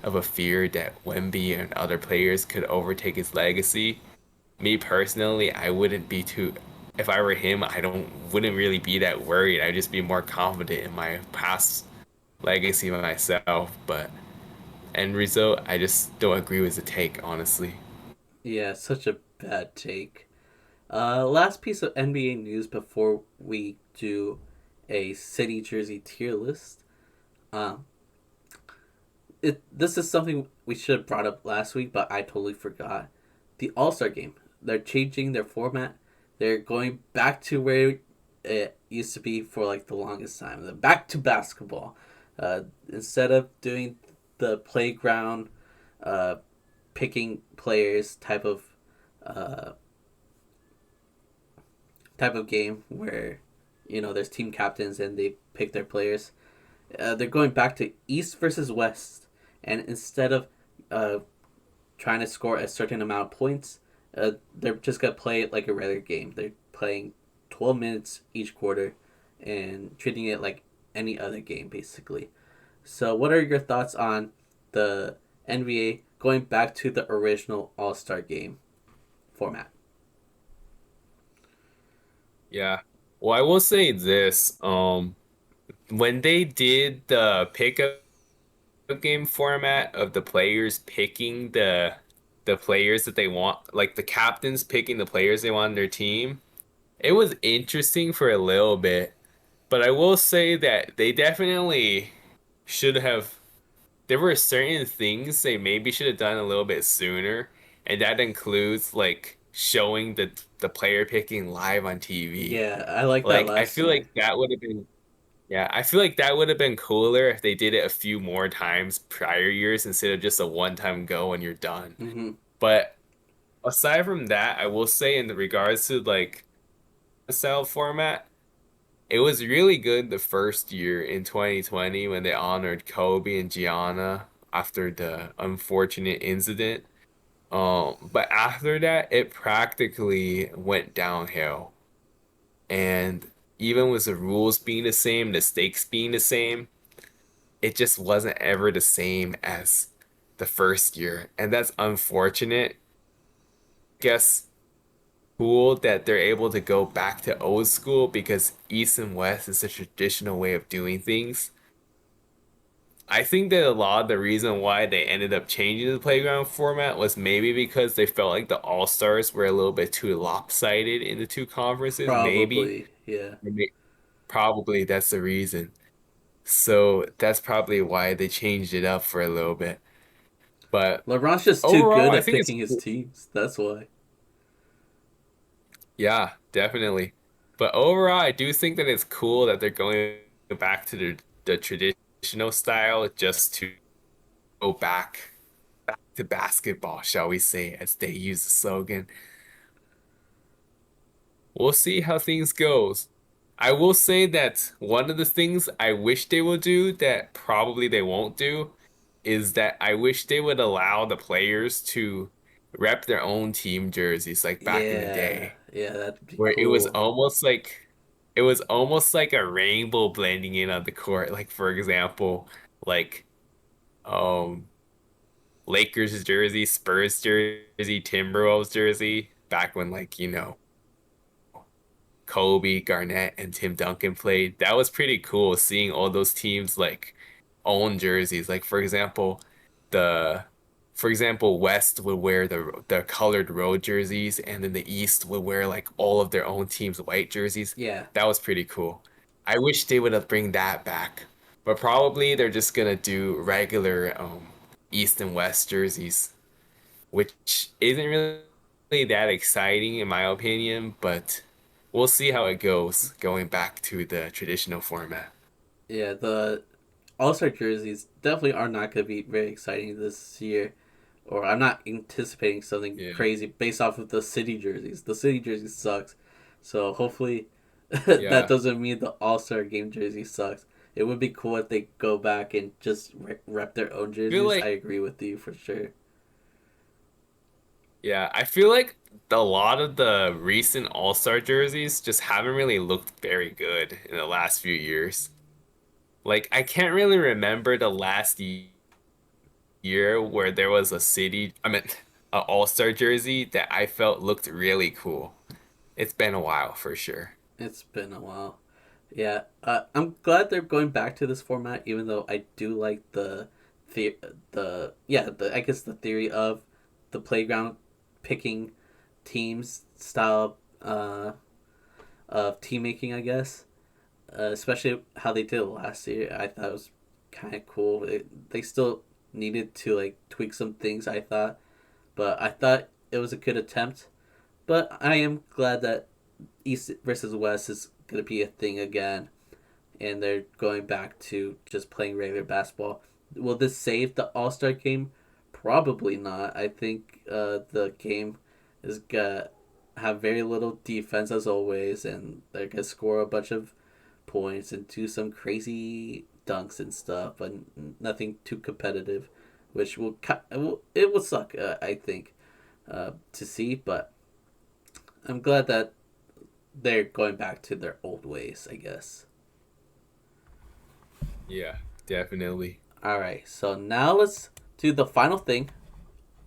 a fear that Wemby and other players could overtake his legacy. Me personally, I wouldn't be too. If I were him, I don't wouldn't really be that worried. I'd just be more confident in my past legacy myself. But end result, I just don't agree with the take, honestly. Yeah, such a bad take. Last piece of NBA news before we do a city jersey tier list. Um, this is something we should have brought up last week, but I totally forgot. The All Star Game. They're changing their format. They're going back to where it used to be for like the longest time. They're back to basketball. Instead of doing the playground, uh, picking players uh, type of game where there's team captains and they pick their players. They're going back to East versus West, and instead of uh, trying to score a certain amount of points, they're just gonna play it like a regular game. They're playing 12 minutes each quarter, and treating it like any other game basically. So, what are your thoughts on the NBA going back to the original All Star game format? Yeah. Well, I will say this. When they did the pickup game format of the players picking the players that they want, like the captains picking the players they want on their team, it was interesting for a little bit. But I will say that they definitely should have. There were certain things they maybe should have done a little bit sooner, and that includes like showing the player picking live on TV. Yeah, I like that Like I last feel year. like that would have been yeah, I feel like that would have been cooler if they did it a few more times prior years instead of just a one-time go and you're done. Mm-hmm. But aside from that, I will say in the regards to like the style format, it was really good the first year in 2020 when they honored Kobe and Gianna after the unfortunate incident. But after that, it practically went downhill. And even with the rules being the same, the stakes being the same, it just wasn't ever the same as the first year. And that's unfortunate. Guess cool that they're able to go back to old school because East and West is a traditional way of doing things. I think that a lot of the reason why they ended up changing the playground format was maybe because they felt like the All-Stars were a little bit too lopsided in the two conferences. Maybe. Probably, yeah. Maybe probably that's the reason. So that's probably why they changed it up for a little bit. But LeBron's just too overall, good I at think it's picking his teams. That's why. yeah, definitely. But overall, I do think that it's cool that they're going back to the traditional style just to go back to basketball, shall we say, as they use the slogan. We'll see how things goes. I will say that one of the things I wish they will do that probably they won't do is that I wish they would allow the players to rep their own team jerseys like back in the Yeah, day, yeah, that'd be where cool. it was almost like a rainbow blending in on the court. Like for example, like um Lakers jersey, Spurs jersey, Timberwolves jersey, back when like, Kobe, Garnett, and Tim Duncan played. That was pretty cool seeing all those teams like own jerseys. Like the for example, West would wear the colored road jerseys and then the East would wear like all of their own team's white jerseys. Yeah, That was pretty cool. I wish they would have bring that back. But probably they're just gonna do regular East and West jerseys, which isn't really that exciting in my opinion, but we'll see how it goes going back to the traditional format. yeah. The All Star jerseys definitely are not going to be very exciting this year, or I'm not anticipating something Yeah. crazy based off of the city jerseys. The city jersey sucks, so hopefully that Yeah. doesn't mean the All Star game jersey sucks. It would be cool if they go back and just rep their own I feel jerseys. I like agree with you for sure. yeah, I feel like a lot of the recent All-Star jerseys just haven't really looked very good in the last few years. Like I can't really remember the last year where there was a a All-Star jersey that I felt looked really cool. It's been a while for sure. It's been a while. Yeah, I'm glad they're going back to this format, even though I do like the the I guess the theory of the playground picking teams style of team making. I guess, especially how they did it last year. I thought it was kind of cool. They still needed to like tweak some things. I thought, but I thought it was a good attempt. But I am glad that East versus West is gonna be a thing again, and they're going back to just playing regular basketball. Will this save the All Star game? Probably not. I think the game is gonna have very little defense as always, and they're gonna score a bunch of points and do some crazy dunks and stuff, but nothing too competitive, which it will suck. I think to see, but I'm glad that they're going back to their old ways. I guess. Yeah, definitely. All right, so now let's do the final thing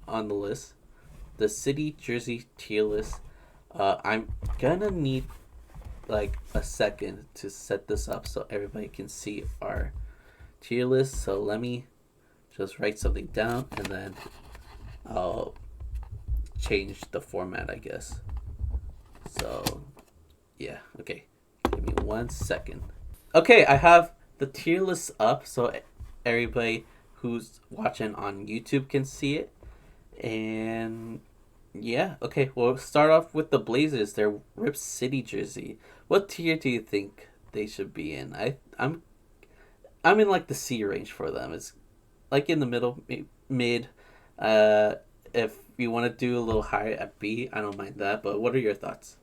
on the list, the city jersey tier list. I'm gonna need like a second to set this up so everybody can see our tier list. So let me just write something down and then I'll change the format, I guess. So yeah, okay. Give me 1 second. Okay, I have the tier list up so everybody who's watching on YouTube can see it. And yeah, okay. We'll start off with the Blazers. Their Rip City jersey. What tier do you think they should be in? I'm in like the C range for them. It's like in the middle, mid. Uh, if you want to do a little higher at B, I don't mind that. But what are your thoughts?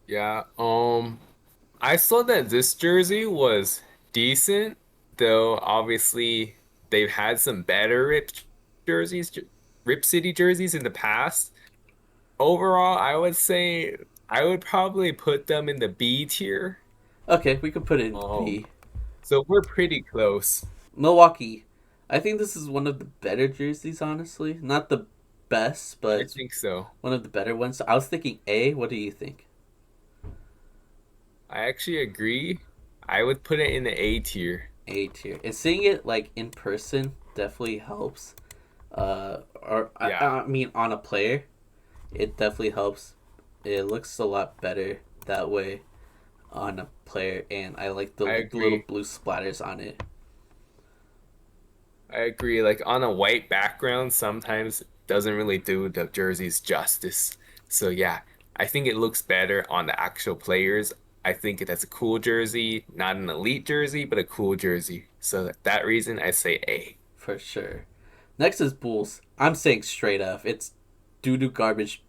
Yeah, I saw that this jersey was decent, though obviously they've had some better jerseys, Rip City jerseys in the past. Overall, I would say I would probably put them in the B tier. Okay, we could put it in Um, B. so we're pretty close. Milwaukee. I think this is one of the better jerseys, honestly. Not the best, but I it's think so. one of the better ones. So I was thinking A. What do you think? I actually agree. I would put it in the A tier. A tier. And seeing it like in person definitely helps. Or Yeah, I mean, on a player, it definitely helps. It looks a lot better that way on a player, and I like the I little agree. blue splatters on it. I agree. Like on a white background, sometimes doesn't really do the jerseys justice. So yeah, I think it looks better on the actual players. I think that's a cool jersey, not an elite jersey, but a cool jersey. So that reason I say A. For sure. Next is Bulls. I'm saying straight F. It's doo doo garbage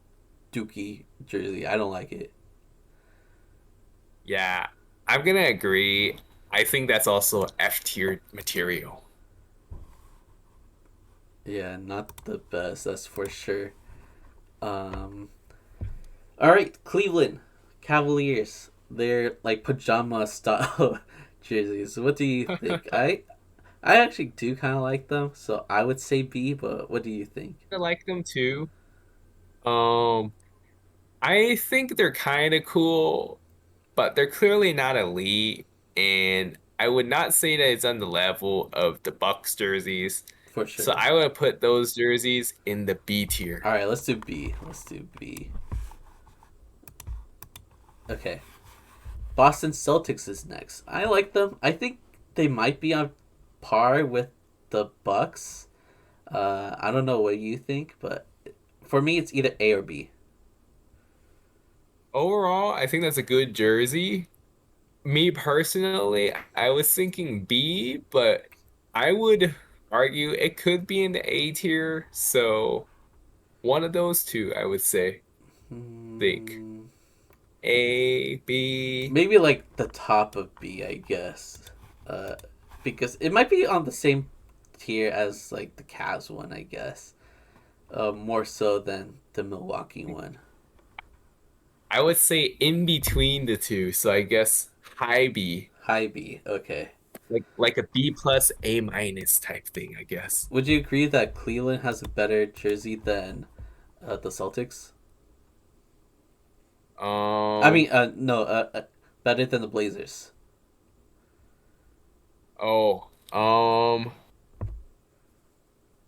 dookie jersey. I don't like it. Yeah, I'm gonna agree. I think that's also F tier material. Yeah, not the best, that's for sure. Um, all right, Cleveland Cavaliers. They're like pajama style jerseys. What do you think? I actually do kind of like them, so I would say B. But what do you think? I like them too. Um, I think they're kind of cool, but they're clearly not elite, and I would not say that it's on the level of the Bucks jerseys. For So sure. I would put those jerseys in the B tier. All right, let's do B. Let's do B. Okay, Boston Celtics is next. I like them. I think they might be on par with the Bucks. I don't know what you think, but for me, it's either A or B. Overall, I think that's a good jersey. Me personally, I was thinking B, but I would argue it could be in the A tier. So one of those two, I would say. Think Hmm, A, B. maybe like the top of B, I guess. because it might be on the same tier as like the Cavs one, I guess. More so than the Milwaukee one. I would say in between the two. So I guess high B, High B. Okay. like a B plus A minus type thing, I guess. Would you agree that Cleveland has a better jersey than the Celtics? I Um, mean, no, better than the Blazers. oh,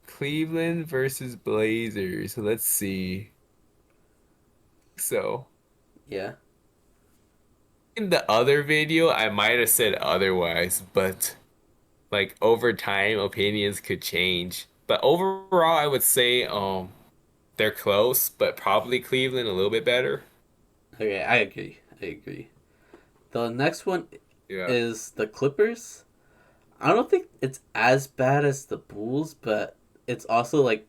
Cleveland versus Blazers. Let's see. So Yeah. in the other video, I might have said otherwise, but like over time, opinions could change. But overall, I would say they're close, but probably Cleveland a little bit better. Okay, I agree. I agree. The next one Yeah. is the Clippers. I don't think it's as bad as the Bulls, but it's also like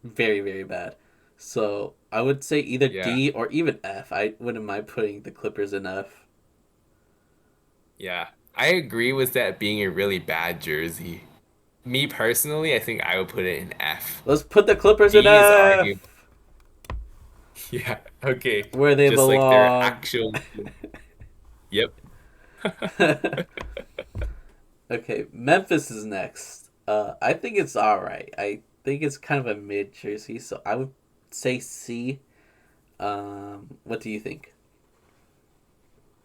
very, very bad. So I would say either Yeah. D or even F. I wouldn't mind putting the Clippers in F. Yeah. I agree with that being a really bad jersey. Me personally, I think I would put it in F. Let's put the Clippers in D is F arguable. Yeah, okay. where they Just like their belong. actual. Yep. Okay, Memphis is next. I think it's all right. I think it's kind of a mid jersey, so I would say C. What do you think?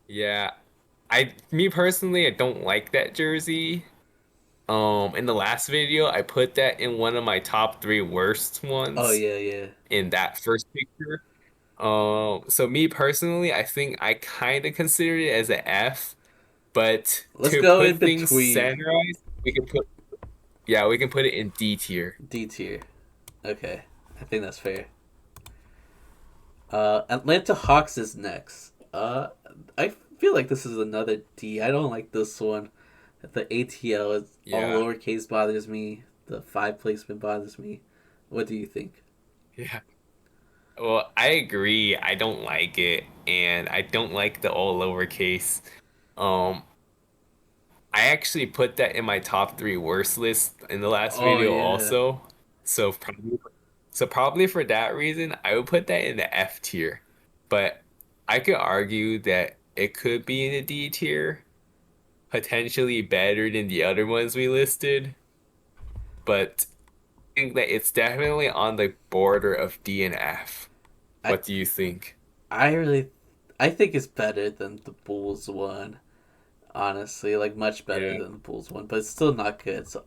Yeah. Me personally, I don't like that jersey. In the last video, I put that in one of my top three worst Oh ones yeah, yeah. in that first picture. So me personally, I think I kind of consider it as an F, but Let's to go in put things between. centralized, we can put it in D tier. D tier. Okay, I think that's fair. Atlanta Hawks is next. I feel like this is another D. I don't like this one. The ATL is all Yeah. lowercase bothers me. The five placement bothers me. What do you think? Yeah. Well, I agree. I don't like it, and I don't like the all lowercase. Um, I actually put that in my top three worst list in the last Oh video yeah. also. So probably, so probably for that reason, I would put that in the F tier. But I could argue that it could be in the D tier, potentially better than the other ones we listed. But I think that it's definitely on the border of D and F. I What do you think? I really I think it's better than the Bulls one. Honestly, like much better Yeah, than the Bulls one, but it's still not good. So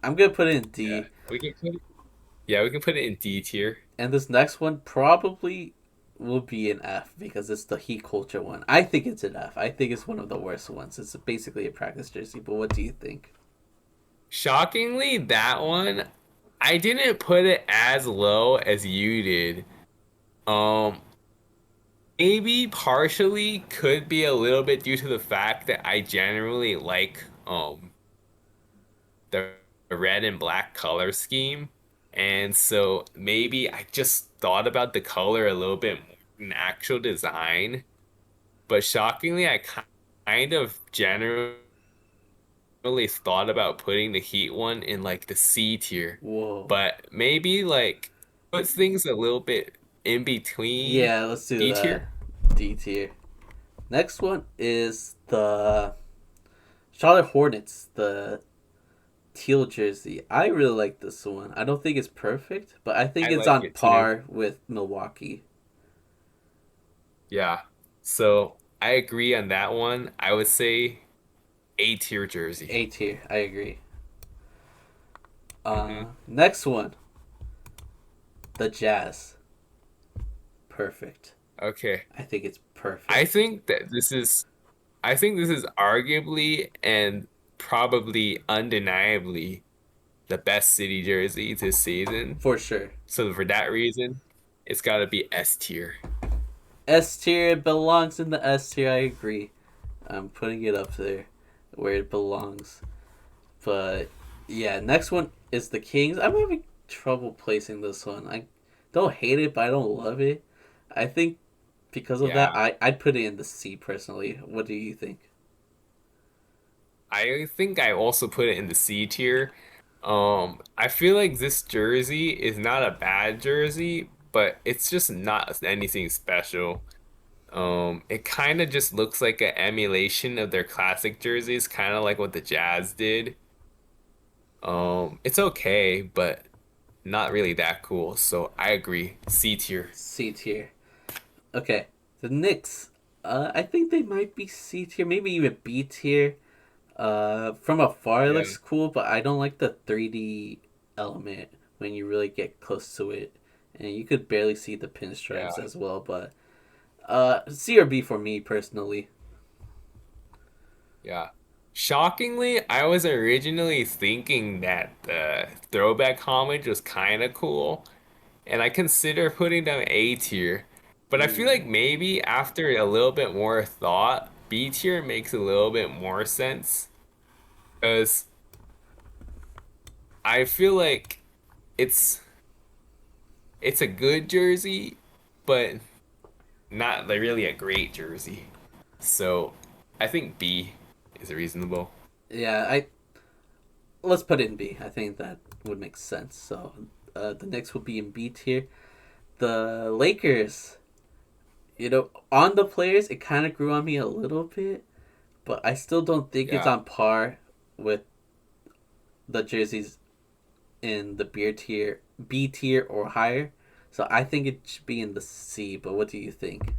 I'm gonna put it in yeah. D. We can put it in D tier. And this next one probably will be an F because it's the Heat culture one. I think it's an F. I think it's one of the worst ones. It's basically a practice jersey. But what do you think? Shockingly, that one, I didn't put it as low as you did. Um, Maybe partially could be a little bit due to the fact that I generally like the red and black color scheme. And so maybe I just thought about the color a little bit more than actual design. But shockingly, kind of generally thought about putting the Heat one in like the C tier. Whoa. But maybe like put things a little bit in between Yeah, let's do D that. tier. D tier. Next one is the Charlotte Hornets, the teal jersey. I really like this one. I don't think it's perfect, but I think I it's like on it too. par with Milwaukee. Yeah. So I agree on that one. I would say A tier jersey. A tier. I agree. Hmm. Next one, the Jazz. Perfect. Okay. I think it's I perfect. think that I think this is arguably and probably undeniably the best city jersey this season. For sure. So for that reason, it's got to be S tier. S tier, it belongs in the S tier. I agree. I'm putting it up there where it belongs. But yeah, next one is the Kings. I'm having trouble placing this one. I don't hate it, but I don't love it. I think because of that, Yeah. I'd put it in the C personally. What do you think? I think I also put it in the C tier. I feel like this jersey is not a bad jersey, but it's just not anything special. It kind of just looks like an emulation of their classic jerseys, kind of like what the Jazz did. It's okay, but not really that cool. So I agree. C tier. C tier. Okay, the Knicks. I think they might be C tier, maybe even B tier. From afar it Yeah, looks cool, but I don't like the 3D element when you really get close to it, and you could barely see the pinstripes yeah, as well. But C or B for me personally. yeah. Shockingly, I was originally thinking that the throwback homage was kind of cool, and I consider putting them A tier. But I feel Mm, like maybe after a little bit more thought, B tier makes a little bit more sense because I feel like it's it's a good jersey, but not like really a great jersey. So I think B is reasonable. yeah, I let's put it in B. I think that would make sense. So the Knicks will be in B tier. The Lakers, on the players, it kind of grew on me a little bit, but I still don't think it's Yeah, on par with the jerseys in the beer tier, B tier or higher. So I think it should be in the C. But what do you think?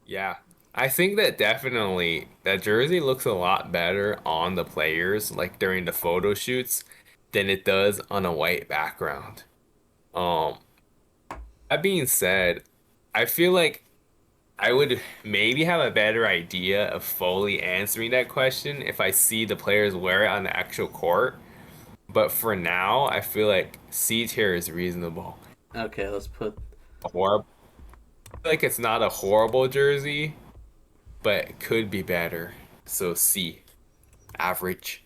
yeah. I think that definitely that jersey looks a lot better on the players, like during the photo shoots, than it does on a white background. Um, that being said, I feel like I would maybe have a better idea of fully answering that question if I see the players wear it on the actual court. But for now, I feel like C tier is reasonable. Okay, let's put Or I feel like it's not a horrible jersey, but it could be better. So C, average.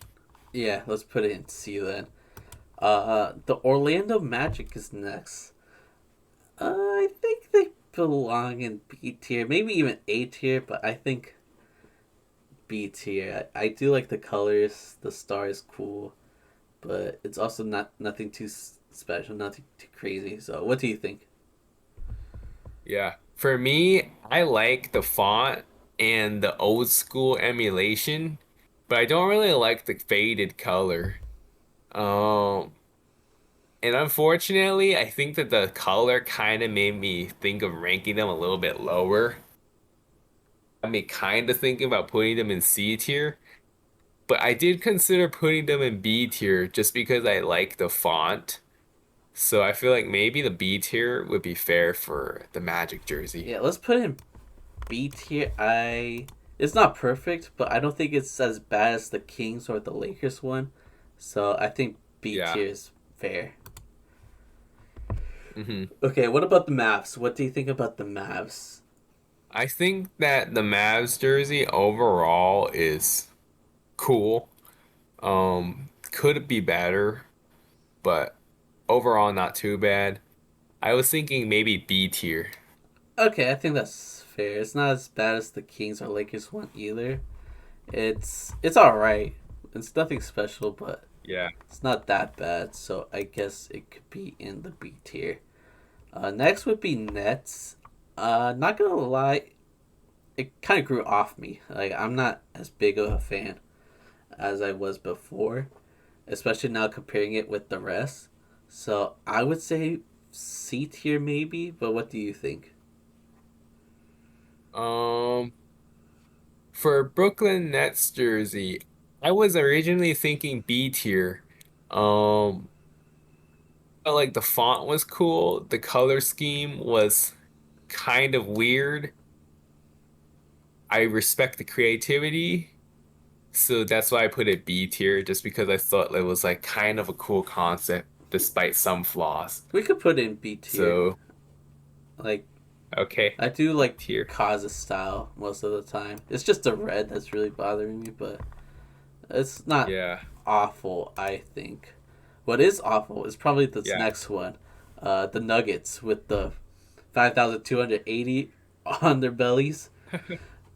yeah, let's put it in C then. The Orlando Magic is next. I think they belong in B tier, maybe even A tier, but I think B tier. I do like the colors. The star is cool, but it's also not nothing too special, nothing too crazy. So, what do you think? Yeah. For me, I like the font and the old school emulation, but I don't really like the faded color. Um, and unfortunately, I think that the color kind of made me think of ranking them a little bit lower. I mean, kind of thinking about putting them in C tier, but I did consider putting them in B tier just because I like the font. So I feel like maybe the B tier would be fair for the Magic jersey. Yeah, let's put it in B tier. It's not perfect, but I don't think it's as bad as the Kings or the Lakers one. So I think B Yeah. tier is fair. hmm Okay, what about the Mavs? What do you think about the Mavs? I think that the Mavs jersey overall is cool. Could be better, but overall not too bad. I was thinking maybe B tier. Okay, I think that's fair. It's not as bad as the Kings or Lakers one either. It's all right. It's nothing special, but Yeah. it's not that bad. So I guess it could be in the B tier. Next would be Nets. Not gonna lie, it kind of grew off me. Like I'm not as big of a fan as I was before, especially now comparing it with the rest. So I would say C tier maybe, but what do you think? Um, for Brooklyn Nets jersey, I was originally thinking B tier. Um, but like the font was cool, the color scheme was kind of weird. I respect the creativity, so that's why I put it B tier, just because I thought it was like kind of a cool concept despite some flaws. We could put it in B tier. So, Like okay, I do B like tier. Kaza's style most of the time. It's just the red that's really bothering me, but it's not Yeah, awful. I think. What is awful is probably this yeah. next one, the Nuggets with the 5,280 on their bellies.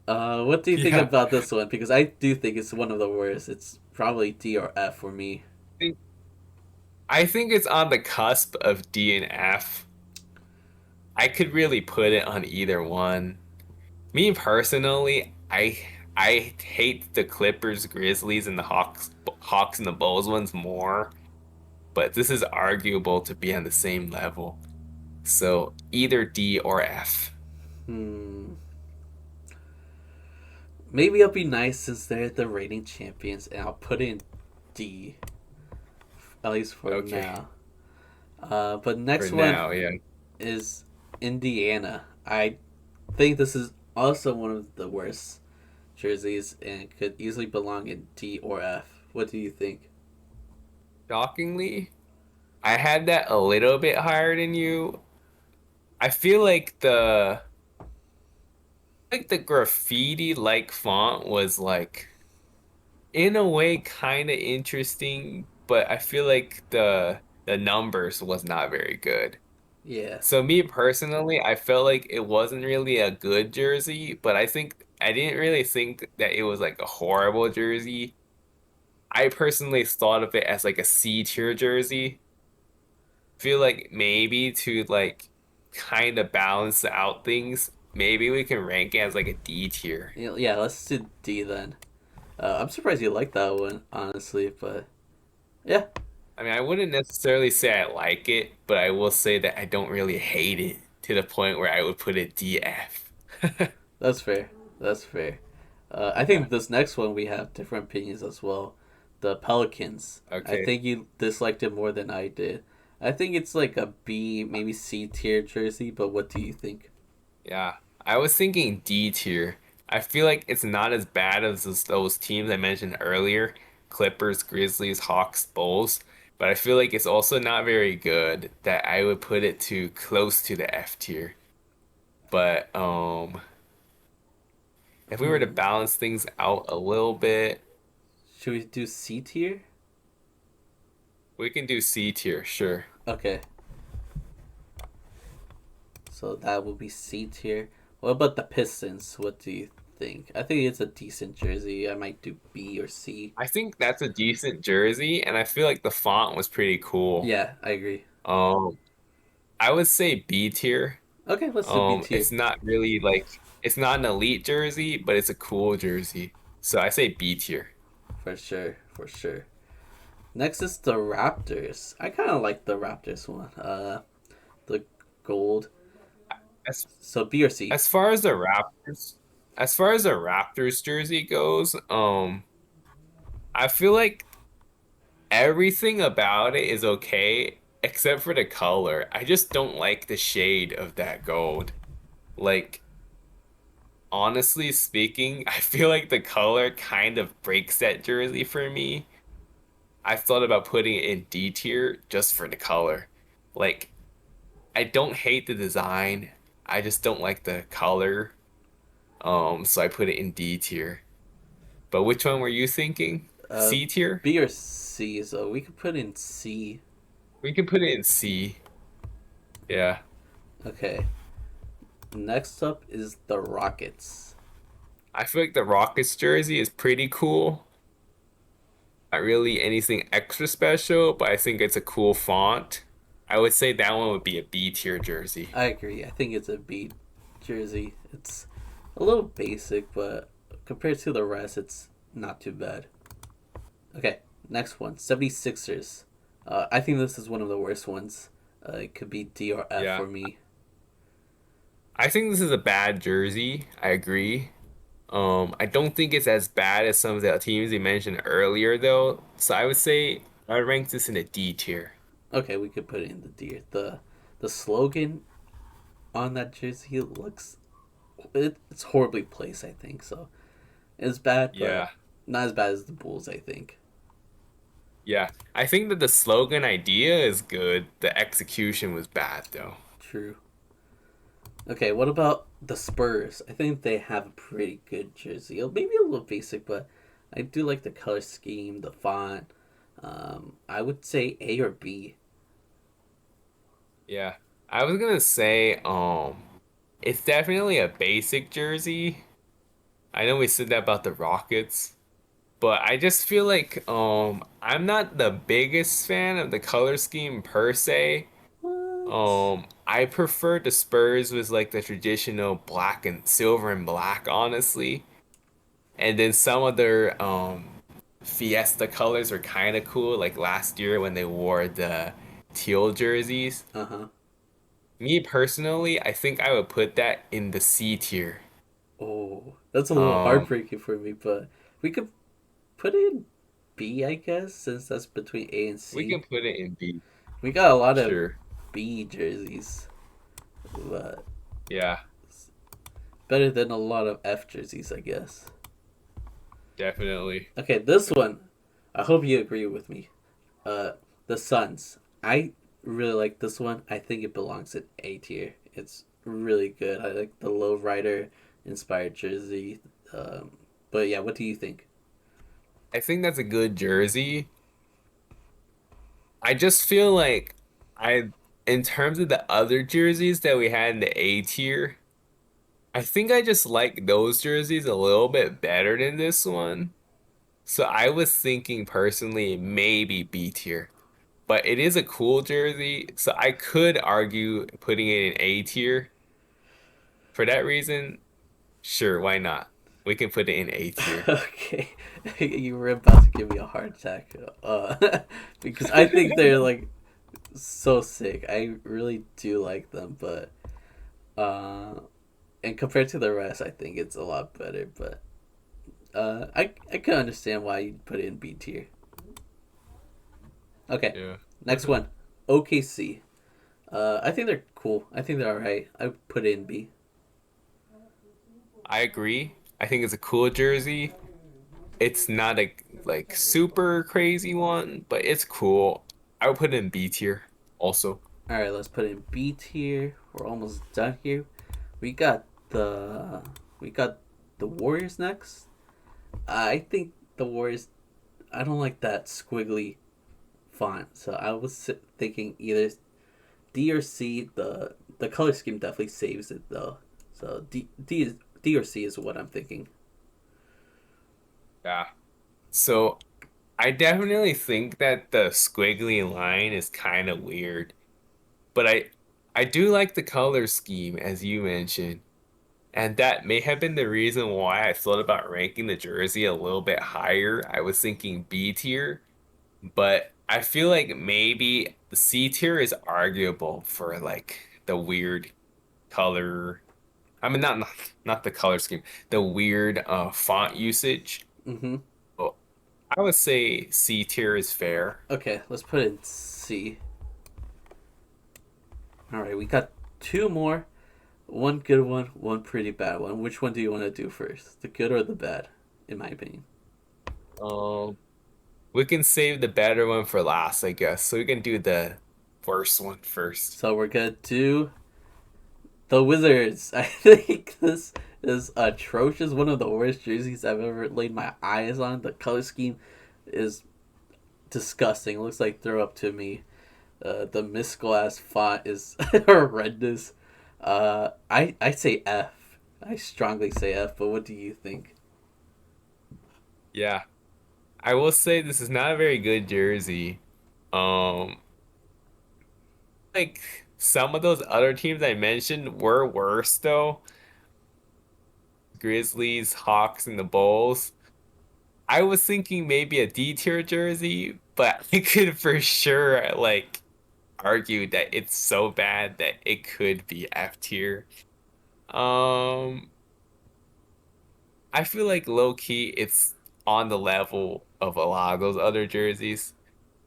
What do you think Yeah, about this one? Because I do think it's one of the worst. It's probably D or F for me. think I think it's on the cusp of D and F. I could really put it on either one. Me personally, I hate the Clippers, Grizzlies, and the Hawks and the Bulls ones more, but this is arguable to be on the same level. So either D or F. Hmm. Maybe I'll be nice since they're the reigning champions, and I'll put in D, at least for Okay, now. But for next one now, yeah. is Indiana. I think this is also one of the worst jerseys and could easily belong in D or F. What do you think? Shockingly, I had that a little bit higher than you. I feel like the graffiti like font was like in a way kind of interesting, but I feel like the numbers was not very good. Yeah, So me personally, I felt like it wasn't really a good jersey, but I didn't really think that it was like a horrible jersey. I personally thought of it as like a C tier jersey. Feel like maybe to like kind of balance out things, maybe we can rank it as like a D tier. yeah. Let's do D then. I'm surprised you like that one, honestly, but yeah, I mean, I wouldn't necessarily say I like it, but I will say that I don't really hate it to the point where I would put it DF. that's fair. That's fair. I Yeah. think this next one we have different opinions as well. The Pelicans. I Okay. think you disliked it more than I did. I think it's like a B, maybe C tier jersey, but what do you think? Yeah. I was thinking D tier. I feel like it's not as bad as those teams I mentioned earlier, Clippers, Grizzlies, Hawks, Bulls, but I feel like it's also not very good that I would put it to close to the F tier. But if we were to Hmm. balance things out a little bit, Should we do C tier? we can do C tier, sure. Okay, so that will be C tier. What about the Pistons? What do you think? I think it's a decent jersey. I might do B or C. I think that's a decent jersey, and I feel like the font was pretty cool. Yeah, I agree. Um, I would say B tier. Okay, let's do B tier. It's not really like it's not an elite jersey, but it's a cool jersey. So I say B tier. For sure, for sure. Next is the Raptors. I kind of like the Raptors one. The gold. As So B or C. as far as the Raptors, as far as the Raptors jersey goes, I feel like everything about it is okay except for the color. I just don't like the shade of that gold. Like honestly speaking, I feel like the color kind of breaks that jersey for me. I thought about putting it in D tier just for the color. Like, I don't hate the design. I just don't like the color. So I put it in D tier. But which one were you thinking? Uh, C tier? B or C. So we could put in C. We can put it in C. Yeah. Okay. Next up is the Rockets. I feel like the Rockets jersey is pretty cool. Not really anything extra special, but I think it's a cool font. I would say that one would be a B tier jersey. I agree. I think it's a B jersey. It's a little basic, but compared to the rest, it's not too bad. Okay, next one 76ers. I think this is one of the worst ones. It could be D or F Yeah. for me. I think this is a bad jersey. I agree. I don't think it's as bad as some of the teams you mentioned earlier, though. So I would say I would rank this in a D tier. Okay, we could put it in the D. The slogan on that jersey looks it's horribly placed. I think so. It's bad, but Yeah, not as bad as the Bulls. I think. yeah. I think that the slogan idea is good. The execution was bad, though. True. Okay, what about the Spurs? I think they have a pretty good jersey. Maybe a little basic, but I do like the color scheme, the font. I would say A or B. Yeah, I was gonna say, it's definitely a basic jersey. I know we said that about the Rockets, but I just feel like I'm not the biggest fan of the color scheme per se. What? I prefer the Spurs with like the traditional black and silver and black, honestly. And then some of their Fiesta colors are kind of cool, like last year when they wore the teal jerseys. Uh huh. Me personally, I think I would put that in the C tier. Oh, that's a little Um, heartbreaking for me, but we could put it in B, I guess, since that's between A and we C. can put it in B. We got a lot of Sure. B jerseys, but Yeah, it's better than a lot of F jerseys, I guess. definitely. Okay, this one, I hope you agree with me. Uh, the Suns. I really like this one. I think it belongs in A tier. It's really good. I like the low rider inspired jersey. But yeah, what do you think? I think that's a good jersey. I just feel like I, in terms of the other jerseys that we had in the A tier, I think I just like those jerseys a little bit better than this one. So I was thinking personally maybe B tier, but it is a cool jersey, so I could argue putting it in A tier. For that reason, sure, why not? We can put it in A tier. Okay, you were about to give me a heart attack. Because I think they're like so sick. I really do like them, but uh, and compared to the rest, I think it's a lot better. But I can understand why you put it in B tier. Okay, Yeah. next one, OKC. I think they're cool. I think they're alright. I put it in B. I agree. I think it's a cool jersey. It's not a like super crazy one, but it's cool. I would put it in B tier also. All right, let's put it in B tier. We're almost done here. We got the we got the Warriors next. I think the Warriors. I don't like that squiggly font, so I was thinking either D or C. The color scheme definitely saves it though. So D or C is what I'm thinking. Yeah. So I definitely think that the squiggly line is kind of weird, but I do like the color scheme as you mentioned, and that may have been the reason why I thought about ranking the jersey a little bit higher. I was thinking B tier, but I feel like maybe the C tier is arguable for like the weird color. I mean, not the color scheme, the weird font usage. Mm-hmm. Well, I would say C tier is fair. Okay, let's put it in C. All right, we got two more. One good one, one pretty bad one. Which one do you want to do first? The good or the bad, in my opinion? Um, we can save the better one for last, I guess. So we can do the worst one first. So we're gonna do the Wizards. I think this is atrocious. One of the worst jerseys I've ever laid my eyes on. The color scheme is disgusting. It looks like throw up to me. The misclass font is horrendous. I say F. I strongly say F. But what do you think? Yeah, I will say this is not a very good jersey. Um, like some of those other teams I mentioned were worse though. Grizzlies, Hawks, and the Bulls. I was thinking maybe a D tier jersey, but I could for sure like argue that it's so bad that it could be F tier. Um, I feel like low key it's on the level of a lot of those other jerseys.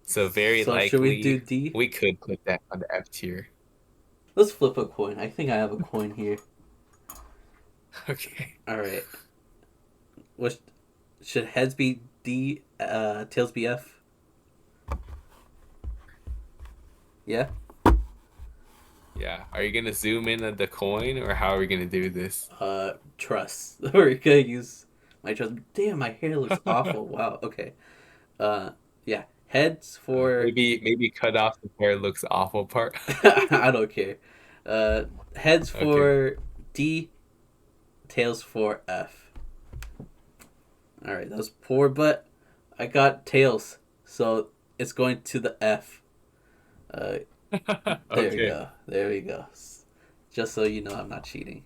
So very So should we do likely D? we could put that on the F tier. Let's flip a coin. I think I have a coin here. Okay. All right. What should heads be D? Tails be F? Yeah. Yeah. Are you gonna zoom in at the coin or how are we gonna do this? Trust. We're gonna use my trust. Damn, my hair looks awful. Wow. Okay. Yeah. Heads for. Maybe cut off the hair looks awful part. I don't care. Uh, heads Okay. for D. Tails for F. All right, that was poor, but I got tails, so it's going to the F. Uh, there we Okay. go. There we go. Just so you know, I'm not cheating.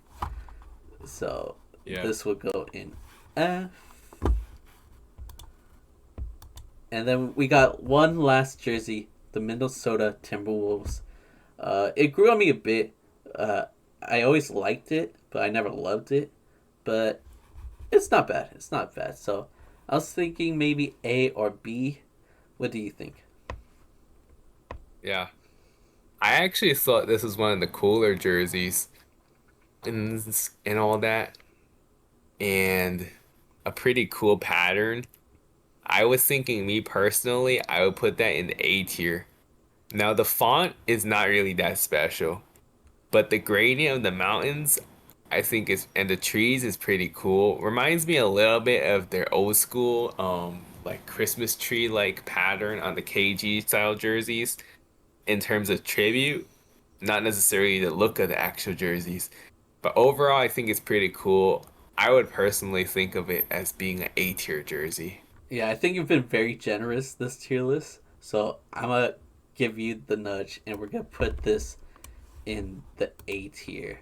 So Yeah. this will go in F. And then we got one last jersey, the Minnesota Timberwolves. It grew on me a bit. Uh, I always liked it, but I never loved it. But it's not bad. It's not bad. So I was thinking maybe A or B. What do you think? Yeah. I actually thought this was one of the cooler jerseys and all that, and a pretty cool pattern. I was thinking, me personally, I would put that in the A tier. Now, the font is not really that special, but the gradient of the mountains, I think is, and the trees is pretty cool. Reminds me a little bit of their old school, like Christmas tree like pattern on the KG style jerseys in terms of tribute, not necessarily the look of the actual jerseys. But overall, I think it's pretty cool. I would personally think of it as being an A tier jersey. Yeah, I think you've been very generous this tier list. So I'm gonna give you the nudge, and we're gonna put this in the A tier.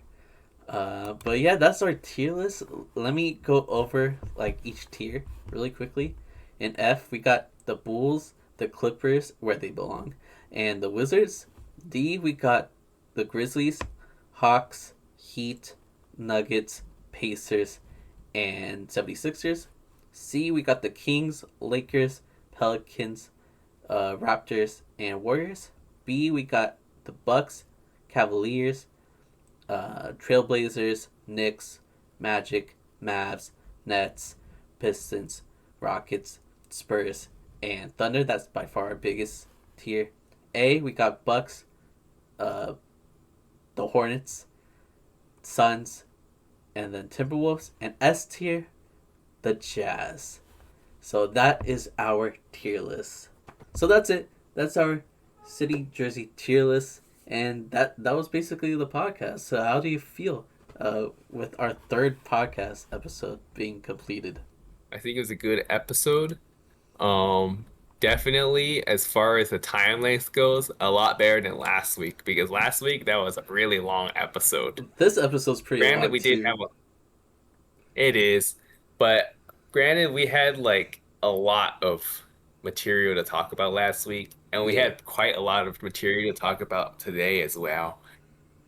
But yeah, that's our tier list. Let me go over like each tier really quickly. In F, we got the Bulls, the Clippers, where they belong, and the Wizards. D, we got the Grizzlies, Hawks, Heat, Nuggets, Pacers, and 76ers. C, we got the Kings, Lakers, Pelicans, Raptors, and Warriors. B, we got the Bucks, Cavaliers, Trailblazers, Knicks, Magic, Mavs, Nets, Pistons, Rockets, Spurs, and Thunder. That's by far our biggest tier. A, we got Bucks, uh, the Hornets, Suns, and then Timberwolves. And S tier, the Jazz. So that is our tier list. So that's it. That's our city jersey tier list, and that was basically the podcast. So how do you feel with our third podcast episode being completed? I think it was a good episode. Um, Definitely, as far as the time length goes, a lot better than last week because last week that was a really long episode. This episode's pretty Granted, long we did too. have a, it is, but granted, we had like a lot of material to talk about last week, and we Yeah, had quite a lot of material to talk about today as well.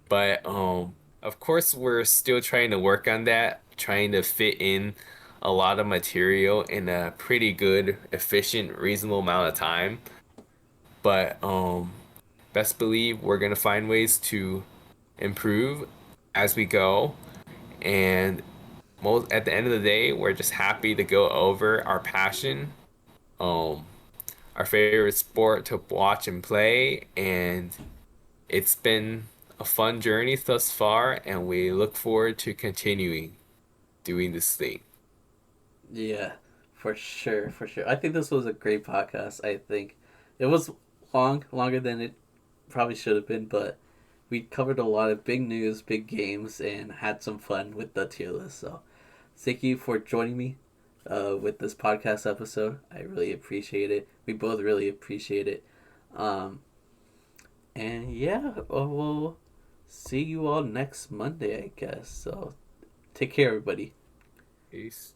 But of course, we're still trying to work on that, trying to fit in a lot of material in a pretty good, efficient, reasonable amount of time. But best believe we're gonna find ways to improve as we go. And most at the end of the day, we're just happy to go over our passion, um, our favorite sport to watch and play, and it's been a fun journey thus far, and we look forward to continuing doing this thing. yeah, for sure, for sure. I think this was a great podcast. I think it was longer than it probably should have been, but we covered a lot of big news, big games, and had some fun with the tier list. So thank you for joining me with this podcast episode. I really appreciate it. We both really appreciate it. Um, and yeah, we'll see you all next Monday, I guess. So take care, everybody. Peace.